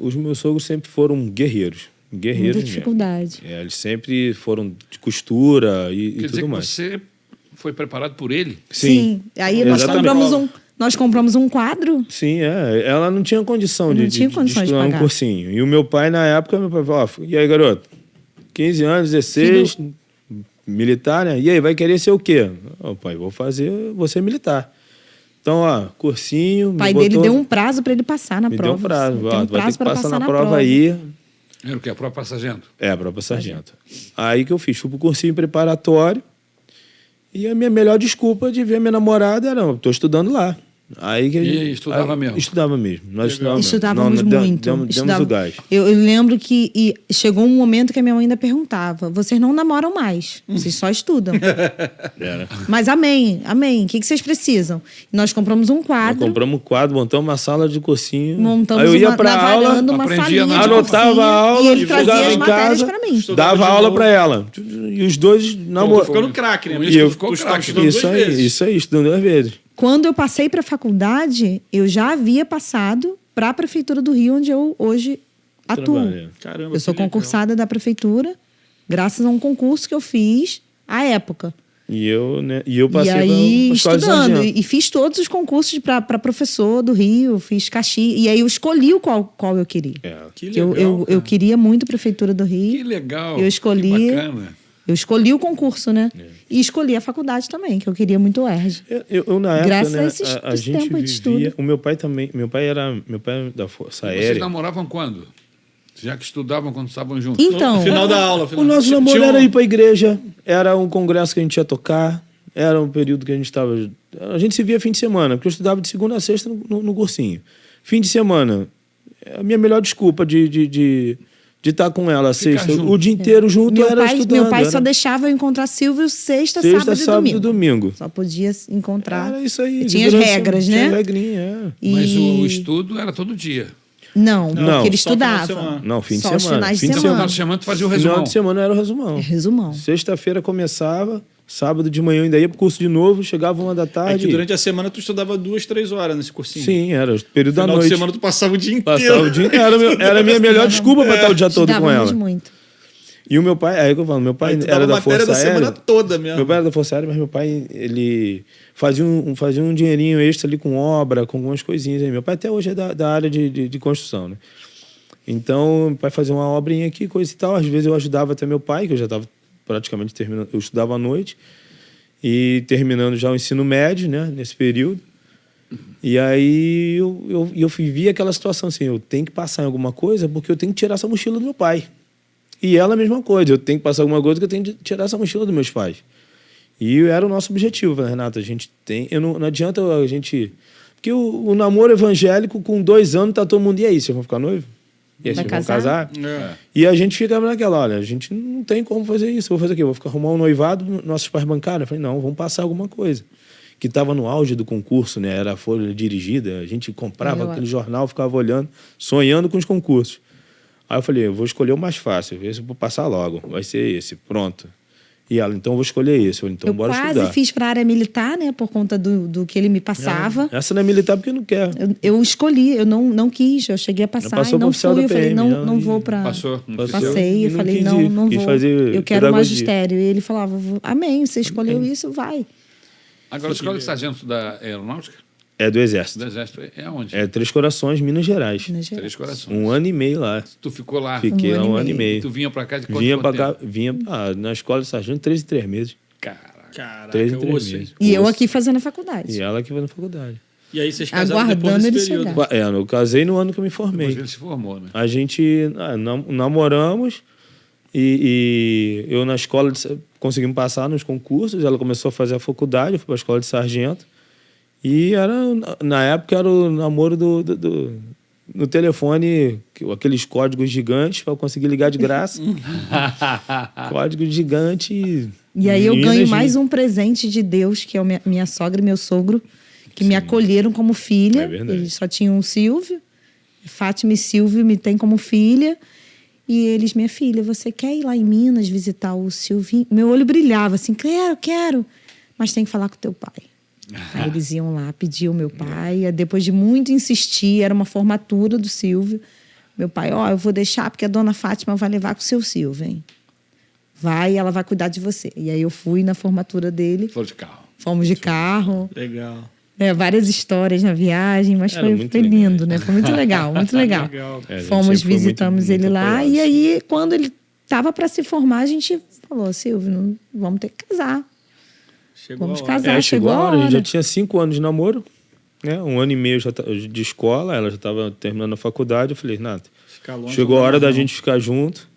os meus sogros sempre foram guerreiros. Guerreiros Muita mesmo. dificuldade. Eles sempre foram de costura e Quer dizer tudo que mais. você foi preparado por ele? Sim. Aí Exatamente. nós compramos um quadro. Sim, ela não tinha condição Não de tinha condições de estudar um pagar. cursinho. E o meu pai, na época, meu pai falou, e aí, garoto? 15 anos, 16, militar, né? E aí, vai querer ser o quê? Ô, pai, vou ser militar. Então, ó, cursinho... O pai dele deu um prazo para ele passar na me prova. deu um prazo. Tem Ó, um tu vai ter prazo que para passar na prova aí. Era o quê? A própria sargento? É, a própria sargento. Aí que eu fiz, fui pro cursinho preparatório e a minha melhor desculpa de ver minha namorada era, eu tô estudando lá. Aí que E estudava mesmo? Estudava mesmo. Nós estudávamos Estudávamos mesmo. muito. Demos o gás. Eu lembro que chegou um momento que a minha mãe ainda perguntava: vocês não namoram mais, vocês só estudam. Era. Mas amém. O que vocês precisam? Nós compramos um Nós quadro, compramos um quadro, montamos uma sala de cursinho. montamos Aí eu ia na pra aula, varanda uma aprendia salinha na de aula. anotava cursinho, a aula, e ele trazia chegava as em matérias casa, para mim. dava aula pra ela. E os dois Tô namoravam. ficando craque, né? Com Por isso isso tu que ficou tu está craque. estudando Isso duas aí, vezes. isso aí, estudando 2 vezes. Quando eu passei para a faculdade, eu já havia passado para a Prefeitura do Rio, onde eu hoje atuo. Trabalha. Caramba, Eu sou que legal. concursada da Prefeitura, graças a um concurso que eu fiz à época. E eu passei E aí, pra escola de estudando. sargento. E fiz todos os concursos para professor do Rio, fiz Caxias. E aí eu escolhi o qual eu queria. É. Que Que legal, eu cara. queria muito a Prefeitura do Rio. Que legal. Eu escolhi- Que bacana. Eu escolhi o concurso, né? E escolhi a faculdade também, que eu queria muito o ERJ. Eu, na época, Graças né, a esse a gente tempo de vivia... estudo. O meu pai também... Meu pai era da Força Vocês Aérea. namoravam quando? Já que estudavam quando estavam juntos? Então, Final da aula. O nosso Tinha namoro um- era ir pra igreja, era um congresso que a gente ia tocar, era um período que a gente estava... A gente se via fim de semana, porque eu estudava de segunda a sexta no cursinho. Fim de semana, a minha melhor desculpa de estar com ela Ficar sexta, junto. o dia inteiro junto era estudando. meu pai era só deixava eu encontrar Silvio sexta, sexta, sábado e domingo. domingo. Só podia encontrar. Era isso aí. Tinha as durante a- regras, tinha né? regrinha, é. Mas E- o estudo era todo dia. Não, Não, porque ele só final de estudava. semana. Não, fim de Só os semana. finais de Fim de Então, semana. final de semana tu fazia o Final resumão. de semana era o resumão. Resumão. Sexta-feira começava, sábado de manhã eu ainda ia pro curso de novo, chegava 1 da É tarde. que durante a semana tu estudava 2, 3 horas nesse cursinho. Sim, era o período da Final de noite. semana tu passava o dia inteiro. Passava o dia... Era a minha melhor desculpa para estar o dia todo com Estudávamos ela. muito. E o meu pai, aí que eu falo, meu pai Aí tu era dava da matéria Força da Aérea. semana toda mesmo. Meu pai era da Força Aérea, mas meu pai, ele fazia um dinheirinho extra ali com obra, com algumas coisinhas aí. Meu pai até hoje é da área de construção, né? Então, meu pai fazia uma obrinha aqui, coisa e tal. Às vezes eu ajudava até meu pai, que eu já estava praticamente terminando, eu estudava à noite e terminando já o ensino médio, né, nesse período. E aí eu vivia aquela situação assim, eu tenho que passar em alguma coisa porque eu tenho que tirar essa mochila do meu pai. E ela a mesma coisa, eu tenho que passar alguma coisa que eu tenho que tirar essa mochila dos meus pais. E era o nosso objetivo, falei, Renato, a gente tem... não adianta a gente... Porque o namoro evangélico, com 2 anos, tá todo mundo, e aí, vocês vão ficar noivo? E aí, Vai vocês vão casar? casar? É. E a gente ficava naquela, olha, a gente não tem como fazer isso. Eu vou fazer o quê? Eu vou ficar arrumar um noivado, nossos pais bancaram? Eu falei, não, vamos passar alguma coisa. Que estava no auge do concurso, né? Era a folha dirigida, a gente comprava aquele jornal, ficava olhando, sonhando com os concursos. Aí eu falei, eu vou escolher o mais fácil, esse eu vou passar logo, vai ser esse, pronto. E ela, então eu vou escolher esse. Eu falei, então Eu bora quase estudar. fiz para a área militar, né? Por conta do que ele me passava. Essa não é militar porque não quer. Eu escolhi, eu não quis, eu cheguei a passar passou e não pro oficial fui. da Eu falei, PM, não vou para... Passou? Não Passou. fez? Passei, E eu não falei, quis não ir, quis vou. fazer Eu quero o pedagogia. magistério. E ele falava, amém, você escolheu isso, vai. Agora, a escola de sargento da aeronáutica, É do Exército. do Exército, é onde? É Três Corações, Minas Gerais. Minas Gerais. Três Corações. 1 ano e meio lá. Tu ficou lá. Fiquei lá 1 ano e E meio. tu vinha pra cá de quanto Vinha pra tempo? cá, na escola de sargento, 3 em 3 meses. Caraca. Caraca, 3 em 3 osso, hein? meses. E eu Osso. aqui fazendo a faculdade. E ela que vai na faculdade. E aí vocês casaram Aguardando depois desse ele período. chegar. Eu casei no ano que eu me Depois formei. ele se formou, né? A gente namoramos e eu na escola conseguimos passar nos concursos. Ela começou a fazer a faculdade, eu fui para a escola de sargento. E na época era o namoro no telefone, aqueles códigos gigantes para conseguir ligar de graça. Código gigante. E aí eu Minas, ganho mais um presente de Deus, que é minha sogra e meu sogro, que me acolheram como filha. É verdade. Eles só tinham um Silvio. Fátima e Silvio me têm como filha. E eles, minha filha, você quer ir lá em Minas visitar o Silvinho? Meu olho brilhava assim, quero. Mas tem que falar com teu pai. Aí eles iam lá, pediam o meu pai. Aí, depois de muito insistir, era uma formatura do Silvio. Meu pai, eu vou deixar porque a dona Fátima vai levar com o seu Silvio, hein? Vai, ela vai cuidar de você. E aí eu fui na formatura dele. Flor de carro. Fomos de carro. Legal. Várias histórias na viagem, mas Era foi muito lindo, legal. né? Foi muito legal, muito legal. Legal. É, a gente Fomos, sempre foi visitamos muito ele lá. apoiado. E aí, quando ele estava para se formar, a gente falou, Silvio, vamos ter que casar. Chegou Vamos a hora. casar. Chegou a hora. A hora. gente já tinha 5 anos de namoro, né? 1 ano e meio de escola. Ela já estava terminando a faculdade. Eu falei, Nata, Ficar longe chegou a não hora dá, da não. gente ficar junto,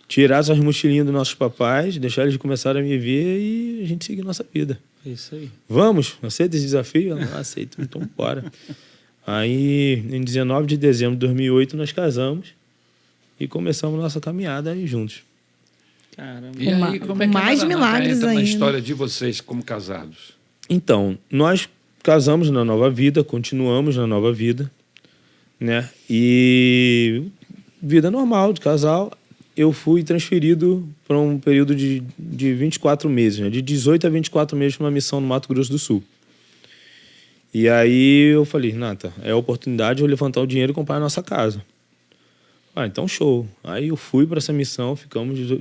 tirar essas mochilinhas dos nossos papais, deixar eles começarem a me ver e a gente seguir nossa vida. É isso aí. Vamos? Aceita esse desafio? Ela, aceito, então bora. Aí, em 19 de dezembro de 2008, nós casamos e começamos nossa caminhada aí juntos. Caramba. E aí, como é que mais a Maranata milagres entra na ainda. história de vocês como casados? Então, nós casamos na nova vida, continuamos na nova vida, né? E vida normal de casal. Eu fui transferido para um período de 24 meses, né? De 18 a 24 meses para uma missão no Mato Grosso do Sul. E aí eu falei, Nata, é a oportunidade de eu levantar o dinheiro e comprar a nossa casa. Então show. Aí eu fui para essa missão,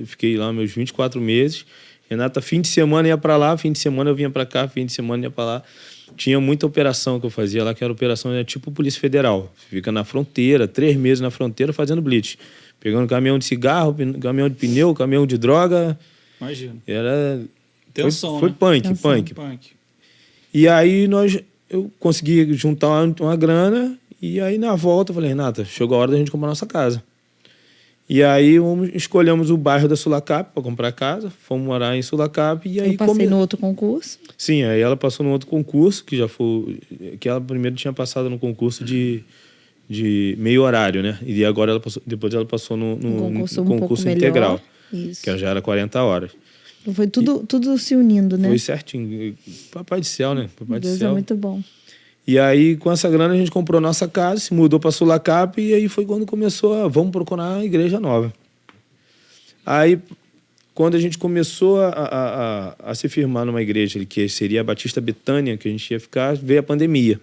fiquei lá meus 24 meses. Renata, fim de semana ia para lá, fim de semana eu vinha para cá, fim de semana ia para lá. Tinha muita operação que eu fazia lá, que era operação tipo Polícia Federal. Fica na fronteira, 3 meses na fronteira fazendo blitz. Pegando caminhão de cigarro, caminhão de pneu, caminhão de droga. Imagina. Era... Tensão, foi né? punk, Tensão. punk. Punk. E aí eu consegui juntar uma grana e aí na volta eu falei, Renata, chegou a hora da gente comprar nossa casa. E aí escolhemos o bairro da Sulacap para comprar casa, fomos morar em Sulacap e aí Eu passei no outro concurso. Sim, aí ela passou no outro concurso, que ela primeiro tinha passado no concurso de meio horário, né? E agora depois ela passou no concurso um pouco concurso melhor. integral, Isso. que já era 40 horas. Foi tudo se unindo, né? Foi certinho. Papai do céu, né? Papai do Deus céu. é muito bom. E aí, com essa grana, a gente comprou nossa casa, se mudou para Sulacap, e aí foi quando começou vamos procurar a igreja nova. Aí, quando a gente começou a se firmar numa igreja, que seria a Batista Betânia, que a gente ia ficar, veio a pandemia.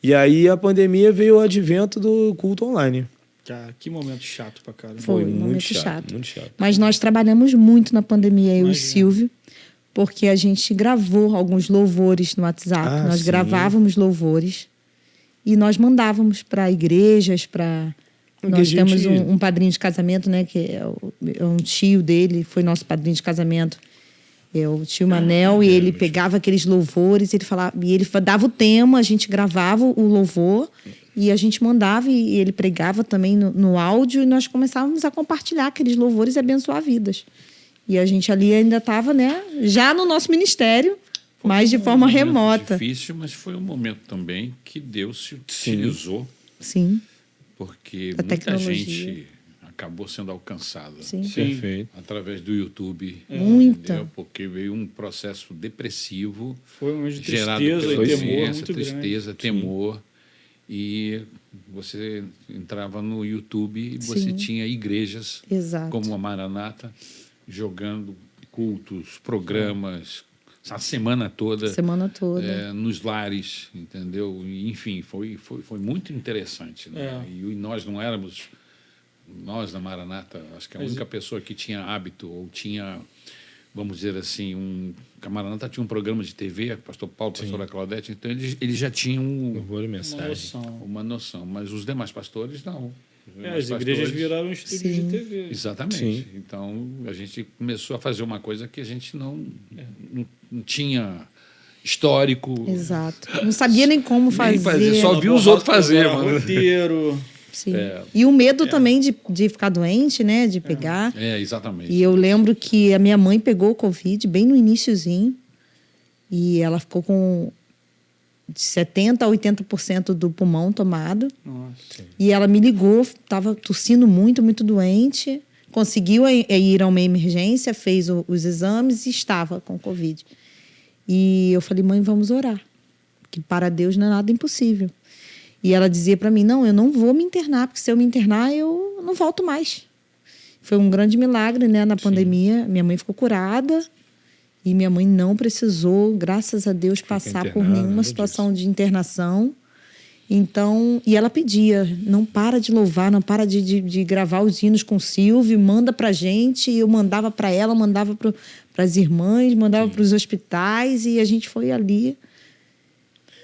E aí, a pandemia veio o advento do culto online. Cara, que momento chato pra caramba. Foi um muito momento chato, chato. muito chato. Mas nós trabalhamos muito na pandemia, eu e o Imagina. Silvio, porque a gente gravou alguns louvores no WhatsApp. Ah, Nós sim. gravávamos louvores e nós mandávamos para igrejas, para... Porque Nós a gente- temos um padrinho de casamento, né? Que é um tio dele, foi nosso padrinho de casamento. É o tio Manel, e ele pegava aqueles louvores, ele falava, e ele dava o tema, a gente gravava o louvor e a gente mandava, e ele pregava também no áudio, e nós começávamos a compartilhar aqueles louvores e abençoar vidas. E a gente ali ainda estava, né, já no nosso ministério, mas de forma momento remota. Difícil, mas foi um momento também que Deus se utilizou Sim. porque A muita tecnologia. gente acabou sendo alcançada Sim. Perfeito. através do YouTube. Muita. Entendeu? Porque veio um processo depressivo Foi um de gerado tristeza pela e temor doença, muito tristeza, temor. E você entrava no YouTube e você Sim. tinha igrejas Exato. como a Maranata jogando cultos, programas, a semana toda. Semana toda. Nos lares, entendeu? E, enfim, foi muito interessante. Né? É. E nós não éramos, nós da Maranata, acho que a única pessoa que tinha hábito ou tinha, vamos dizer assim, a Maranata tinha um programa de TV, o pastor Paulo, a pastora Claudete, então eles já tinham Louvor e uma mensagem. noção. uma noção, mas os demais pastores não. Os demais As igrejas pastores- viraram estúdios de Sim. TV. Exatamente. Sim. Então, a gente começou a fazer uma coisa que a gente não tinha histórico. Exato. Não sabia nem como fazer. Nem fazer, só vi os outros fazer, mano. Roteiro. Sim. E o medo também de ficar doente, né? De pegar. Exatamente. E eu lembro que a minha mãe pegou o Covid bem no iniciozinho. E ela ficou com de 70% a 80% do pulmão tomado. Nossa. E ela me ligou, estava tossindo muito, muito doente. Conseguiu ir a uma emergência, fez os exames e estava com Covid. E eu falei, mãe, vamos orar. Que para Deus não é nada impossível. E ela dizia para mim, não, eu não vou me internar, porque se eu me internar, eu não volto mais. Foi um grande milagre, né, na pandemia. Minha mãe ficou curada e minha mãe não precisou, graças a Deus, passar por internada, nenhuma nada situação de internação. Então, e ela pedia, não para de louvar, não para de gravar os hinos com o Silvio, manda pra gente. E eu mandava para ela, mandava para as irmãs, mandava para os hospitais e a gente foi ali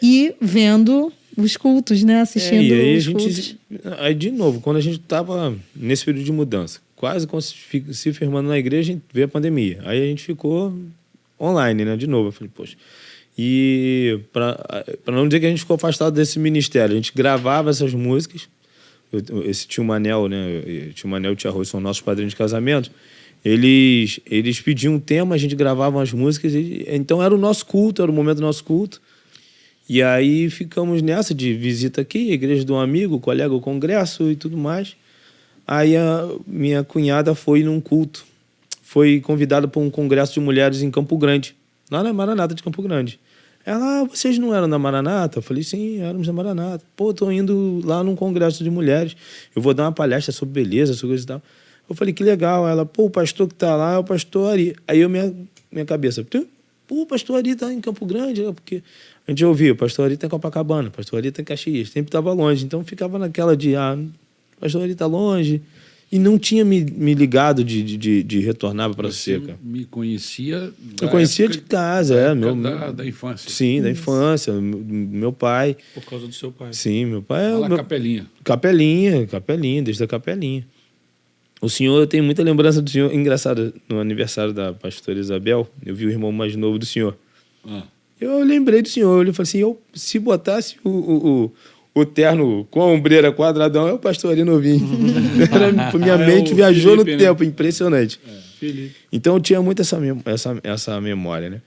e vendo os cultos, né? Assistindo E aí a os cultos. gente. Aí, de novo, quando a gente estava nesse período de mudança, quase se firmando na igreja, a gente veio a pandemia. Aí a gente ficou online, né? De novo. Eu falei, poxa. E para não dizer que a gente ficou afastado desse ministério, a gente gravava essas músicas. Esse tio Manel, né? Tio Manel e tia Rose são nossos padrinhos de casamento. Eles pediam um tema, a gente gravava as músicas. Então era o nosso culto, era o momento do nosso culto. E aí ficamos nessa de visita aqui, igreja de um amigo, colega, o congresso e tudo mais. Aí a minha cunhada foi num culto. Foi convidada para um congresso de mulheres em Campo Grande, lá na Maranata de Campo Grande. Ela, vocês não eram da Maranata? Eu falei, sim, éramos da Maranata. Pô, tô indo lá num congresso de mulheres. Eu vou dar uma palestra sobre beleza, sobre coisa e tal. Eu falei, que legal. Ela, pô, o pastor que tá lá é o pastor Ari. Aí minha cabeça, pô, o pastor Ari tá em Campo Grande, porque a gente ouvia, o pastor Ari tá em Copacabana, o pastor Ari tá em Caxias, sempre estava longe. Então ficava naquela de, o pastor Ari tá longe. E não tinha me ligado de retornar para a Você seca. me conhecia Eu conhecia de casa, da infância. Sim, da infância, meu pai. Por causa do seu pai. Sim, meu pai é Lá o meu... Capelinha. Capelinha, desde a Capelinha. O senhor, eu tenho muita lembrança do senhor. Engraçado, no aniversário da pastora Isabel, eu vi o irmão mais novo do senhor. Eu lembrei do senhor, eu falei assim, se botasse o terno com a ombreira quadradão, é o pastor ali novinho. Minha mente viajou Felipe, no tempo, impressionante. Felipe. Então eu tinha muito essa memória, né?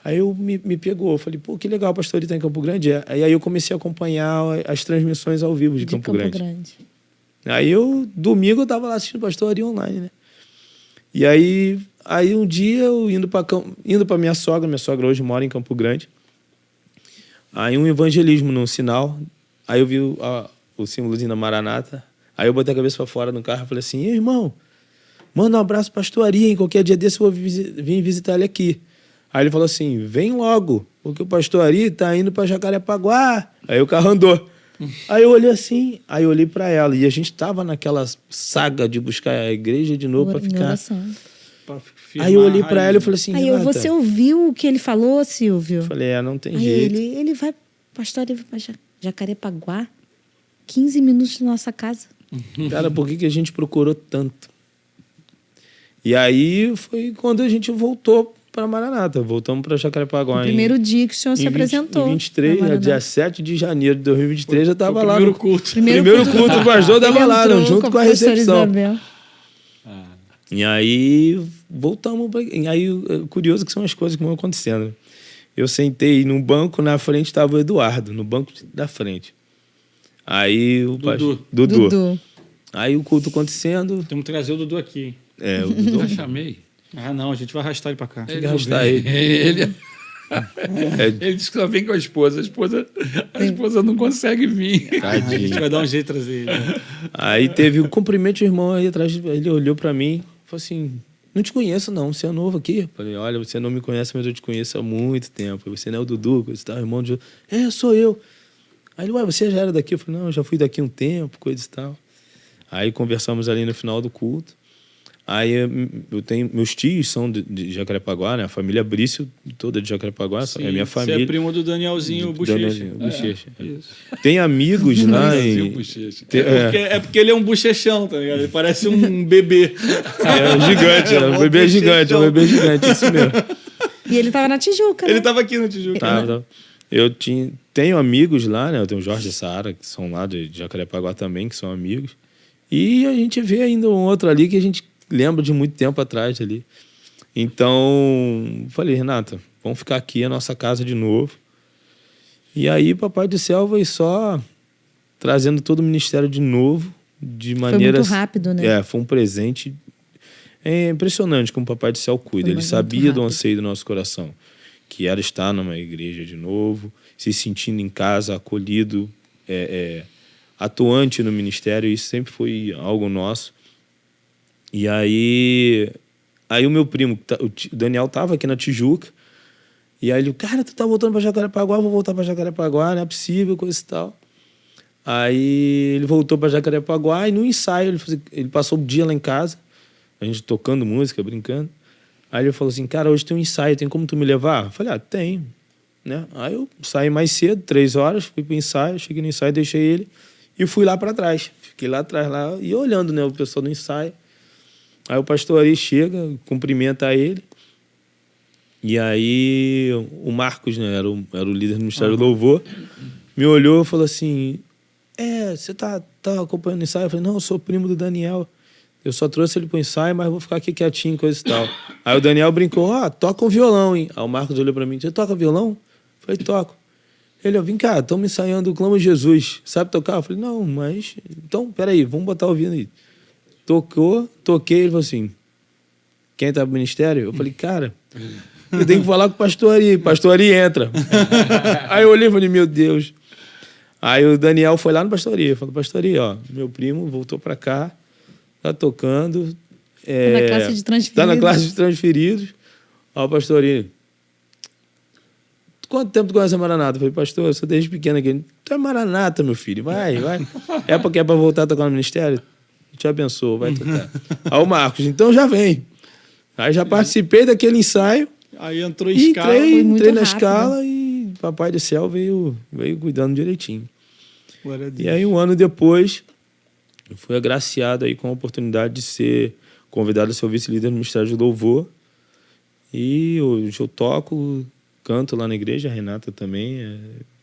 Aí eu me pegou, eu falei, pô, que legal, o pastor está em Campo Grande. Aí eu comecei a acompanhar as transmissões ao vivo de Campo Grande. Aí domingo eu tava lá assistindo o pastor Ari online, né? E aí um dia eu indo para minha sogra hoje mora em Campo Grande. Aí um evangelismo no sinal, aí eu vi o símbolozinho da Maranata, aí eu botei a cabeça para fora no carro e falei assim, irmão, manda um abraço para o pastor Ari, em qualquer dia desse eu vou vir visitar ele aqui. Aí ele falou assim, vem logo, porque o pastor Ari tá indo para Jacarepaguá. Aí o carro andou. Aí eu olhei assim, aí eu olhei para ela e a gente tava naquela saga de buscar a igreja de novo para ficar. Aí eu olhei para ela e falei assim, aí Renata, você ouviu o que ele falou, Silvio? Eu falei, não tem aí jeito. Ele vai, pastor, ele vai para Jacarepaguá, 15 minutos da nossa casa. Cara, por que a gente procurou tanto? E aí foi quando a gente voltou para Maranata, voltamos para Jacarepaguá. No primeiro dia que o senhor se apresentou. Em 23, dia 7 de janeiro de 2023, eu estava lá. Primeiro culto. Primeiro culto, o pastor estava lá, junto com a recepção. Isabel. E aí voltamos. E aí, curioso que são as coisas que vão acontecendo. Né? Eu sentei num banco, na frente estava o Eduardo, no banco da frente. Aí o Dudu. Dudu. Aí o culto acontecendo. Temos que trazer o Dudu aqui. É, o Dudu. Já chamei. Ah, não, a gente vai arrastar ele pra cá. Ele arrastar não vem. ele. Ele disse que só vem com a esposa. A esposa não consegue vir. A gente Tadinho. vai dar um jeito de trazer ele. Aí teve o cumprimento do irmão aí atrás. Ele olhou pra mim e falou assim: não te conheço, não. Você é novo aqui? Eu falei: olha, você não me conhece, mas eu te conheço há muito tempo. Você não é o Dudu, você tá, irmão de. É, sou eu. Aí ele: ué, você já era daqui? Eu falei: não, eu já fui daqui um tempo, coisa e tal. Aí conversamos ali no final do culto. Aí eu tenho. Meus tios são de Jacarepaguá, né? A família Brício, toda de Jacarepaguá, Sim, é minha família. Você é primo do Danielzinho Bochecha. Danielzinho Bochecha. Isso. Tem amigos lá Brasil, em. bochecha. É porque ele é um bochechão, tá ligado? Ele parece um bebê. É gigante, o bebê é gigante, o bebê é gigante, isso mesmo. E ele tava na Tijuca, né? Ele tava aqui no Tijuca. Tá. Eu tenho amigos lá, né? Eu tenho o Jorge e Saara, que são lá de Jacarepaguá também, que são amigos. E a gente vê ainda um outro ali que a gente lembra de muito tempo atrás ali. Então, falei: Renata, vamos ficar aqui, a nossa casa de novo. E aí, Papai do Céu vai só trazendo todo o ministério de novo, de maneira... Foi muito rápido, né? É, foi um presente. É impressionante como o Papai do Céu cuida. Foi Ele muito sabia do rápido. anseio do nosso coração, que era estar numa igreja de novo, se sentindo em casa, acolhido, atuante no ministério. Isso sempre foi algo nosso. E aí o meu primo, o Daniel, estava aqui na Tijuca. E aí ele: cara, tu tá voltando para Jacarepaguá? Eu vou voltar para Jacarepaguá, não é possível, coisa e tal. Aí ele voltou para Jacarepaguá e no ensaio ele passou o dia lá em casa, a gente tocando música, brincando. Aí ele falou assim: cara, hoje tem um ensaio, tem como tu me levar? Eu falei: tem. Né? Aí eu saí mais cedo, 3 horas, fui pro ensaio, cheguei no ensaio, deixei ele e fui lá para trás. Fiquei lá atrás, lá, e olhando, né, o pessoal do ensaio. Aí o pastor Ari chega, cumprimenta ele. E aí o Marcos, né, era o líder do Ministério do Louvor, me olhou e falou assim: você tá acompanhando o ensaio? Eu falei: não, eu sou primo do Daniel. Eu só trouxe ele pro ensaio, mas vou ficar aqui quietinho, coisa e tal. Aí o Daniel brincou: toca um violão, hein? Aí o Marcos olhou pra mim: você toca violão? Eu falei: toco. Ele: vem cá, estamos ensaiando o Clamo Jesus. Sabe tocar? Eu falei: não, mas... Então, peraí, vamos botar o ouvido aí. Toquei, ele falou assim: quem tá pro ministério? Eu falei: cara, eu tenho que falar com o pastor Ari. Pastor Ari entra. Aí eu olhei e falei: meu Deus. Aí o Daniel foi lá no pastor Ari. Falou: pastor Ari, meu primo voltou pra cá, tá tocando. Tá na classe de transferidos. Tá na classe de transferidos. Aí o pastor Ari: quanto tempo tu conhece a Maranata? Eu falei: pastor, eu sou desde pequeno aqui. Tu é Maranata, meu filho, vai. É pra voltar a tocar no ministério? Te abençoe, vai tocar. Aí o Marcos: então já vem. Aí já participei daquele ensaio. Aí entrou em E escala. entrei na rápido. escala e Papai do Céu veio cuidando direitinho. Glória a Deus. E aí, um ano depois, eu fui agraciado aí com a oportunidade de ser convidado a ser o vice-líder do Ministério de Louvor. E hoje eu toco, canto lá na igreja. A Renata também é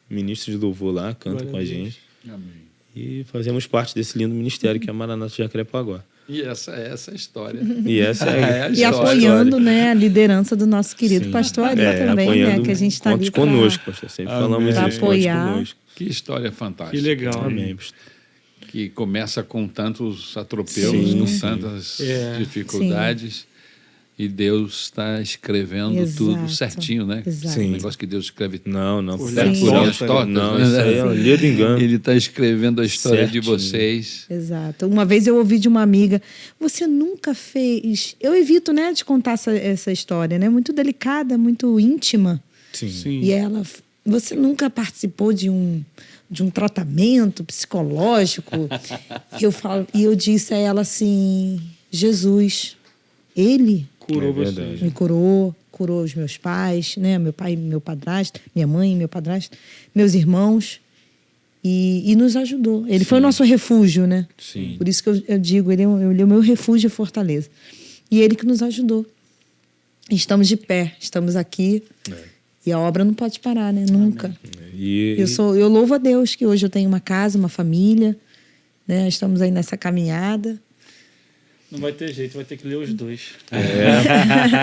ministra de louvor lá, canta Glória com a a Deus. gente. Amém. E fazemos parte desse lindo ministério que é a Maranata de Jacarepaguá. E essa é a história. E essa é a E história. apoiando, né, a liderança do nosso querido Sim. pastor Ari também, né? apoiando, Que a gente está conte ali pra... conosco, pastor. Sempre Amém. falamos Pra isso, conte apoiar. conosco. Que história fantástica. Que legal. Amém, pastor. Que começa com tantos atropelos, Sim, com sim. tantas É. dificuldades. E Deus está escrevendo Exato. tudo certinho, né? Exato. O negócio que Deus escreve Não. Por certo Sim. por linhas Sim. tortas. Não, né? isso aí é um lido engano. Ele está escrevendo a história de Certinho. vocês. Exato. Uma vez eu ouvi de uma amiga: você nunca fez... Eu evito, né, de contar essa história, né? Muito delicada, muito íntima. Sim. Sim. E ela... Você nunca participou de um tratamento psicológico? E eu disse a ela assim: Jesus, Ele Curou É você. verdade. me curou os meus pais, né? Meu pai e meu padrasto, minha mãe e meu padrasto, meus irmãos, e nos ajudou. Ele foi o nosso refúgio, né? Sim. Por isso que eu digo, ele é o meu refúgio e fortaleza. E ele que nos ajudou. Estamos de pé, estamos aqui. E a obra não pode parar, né? Nunca. E, Eu louvo a Deus que hoje eu tenho uma casa, uma família, né? Estamos aí nessa caminhada. Não vai ter jeito, vai ter que ler os dois.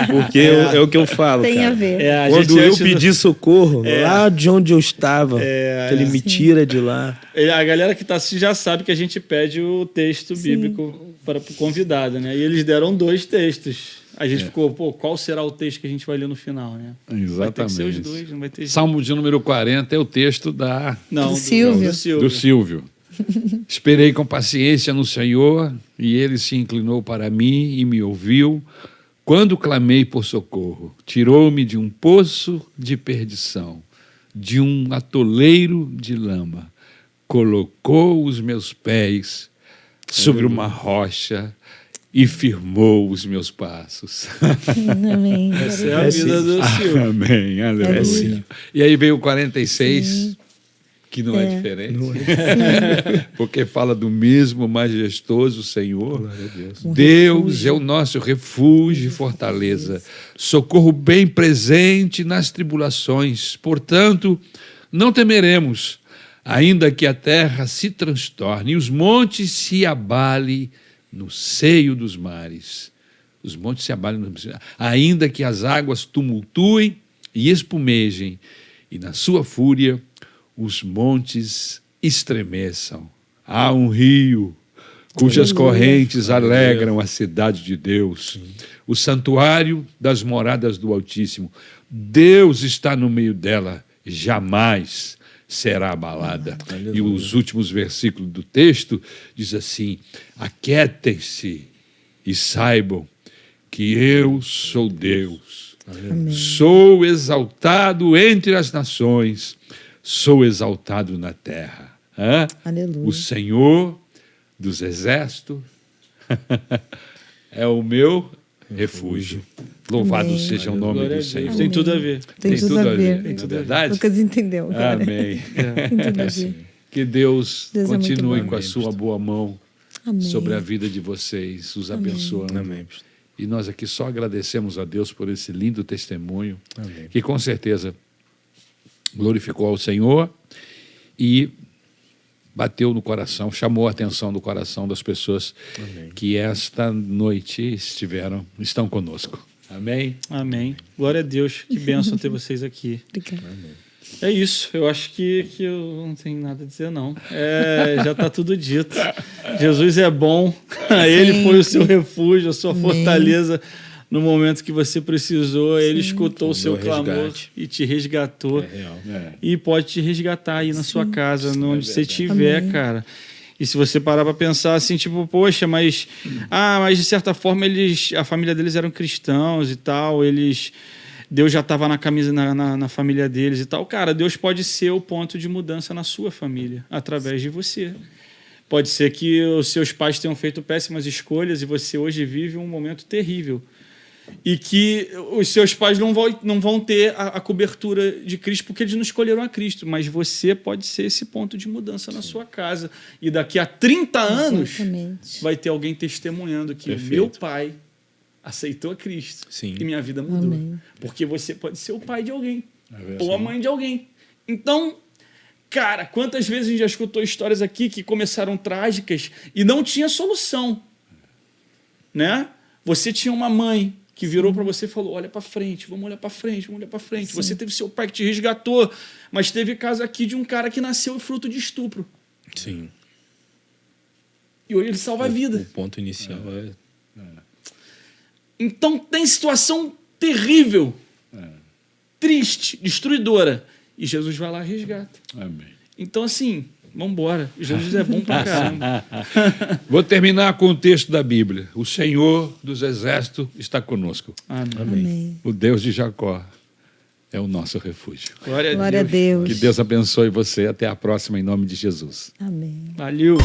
Porque é o que eu falo, Tem cara. a ver. A Quando gente eu antes do- pedi socorro, lá de onde eu estava, ele me tira de lá. A galera que está assistindo já sabe que a gente pede o texto bíblico para o convidado, né? E eles deram 2 textos. A gente ficou, pô, qual será o texto que a gente vai ler no final, né? Vai ter que ser os Exatamente. 2, não vai ter jeito. Salmo de número 40 é o texto Não, Do Silvio. do Silvio. Esperei com paciência no Senhor, e ele se inclinou para mim e me ouviu quando clamei por socorro. Tirou-me de um poço de perdição, de um atoleiro de lama. Colocou os meus pés sobre uma rocha e firmou os meus passos. Amém. Essa é a vida do Silvio. Amém, aleluia. E aí veio o 46, que não é diferente, porque fala do mesmo majestoso Senhor. Deus é o nosso refúgio e fortaleza, socorro bem presente nas tribulações. Portanto, não temeremos, ainda que a terra se transtorne e os montes se abalem no seio dos mares. Os montes se abalem, ainda que as águas tumultuem e espumejem, e na sua fúria os montes estremeçam. Há um rio cujas correntes alegram a cidade de Deus, o santuário das moradas do Altíssimo. Deus está no meio dela, jamais será abalada. E os últimos versículos do texto diz assim: aquietem-se e saibam que eu sou Deus. Amém. Sou exaltado entre as nações, sou exaltado na terra. Hã? Aleluia. O Senhor dos exércitos é o meu refúgio. Louvado Amém. seja o nome Glória a do Deus. Senhor. Tem tudo a ver. Tem tudo a ver. Não é verdade? Lucas entendeu. Agora. Amém. Tem tudo a ver. Que Deus, Deus é muito continue bom. com a sua boa mão Amém. sobre a vida de vocês, os abençoando. Amém. E nós aqui só agradecemos a Deus por esse lindo testemunho, Amém. que com certeza glorificou ao Senhor e bateu no coração, chamou a atenção do coração das pessoas que esta noite estão conosco. Amém? Amém. Glória a Deus. Que bênção ter vocês aqui. Obrigada. É isso. Eu acho que eu não tenho nada a dizer, não. Já está tudo dito. Jesus é bom. Ele foi o seu refúgio, a sua fortaleza no momento que você precisou. Ele escutou o seu clamor resgate. e te resgatou. É real. E pode te resgatar aí na sua casa, onde você estiver, Amém. cara. E se você parar para pensar assim, tipo, poxa, mas de certa forma a família deles eram cristãos e tal, Deus já estava na família deles e tal. Cara, Deus pode ser o ponto de mudança na sua família, através de você. Pode ser que os seus pais tenham feito péssimas escolhas e você hoje vive um momento terrível. E que os seus pais não vão ter a cobertura de Cristo porque eles não escolheram a Cristo. Mas você pode ser esse ponto de mudança na sua casa. E daqui a 30 anos Exatamente. vai ter alguém testemunhando que Perfeito. meu pai aceitou a Cristo. Sim. E minha vida mudou. Amém. Porque você pode ser o pai de alguém. Ou a mãe de alguém. Então, cara, quantas vezes a gente já escutou histórias aqui que começaram trágicas e não tinha solução. Né? Você tinha uma mãe que virou para você e falou: olha para frente, vamos olhar para frente, vamos olhar para frente. Sim. Você teve seu pai que te resgatou, mas teve caso aqui de um cara que nasceu fruto de estupro. Sim. E hoje ele salva a vida. O ponto inicial é... Então tem situação terrível, triste, destruidora. E Jesus vai lá e resgata. Amém. Então, assim, vamos embora. Jesus é bom pra caramba. Vou terminar com o texto da Bíblia. O Senhor dos exércitos está conosco. Amém. Amém. O Deus de Jacó é o nosso refúgio. Glória Glória a Deus. Que Deus abençoe você. Até a próxima, em nome de Jesus. Amém. Valeu.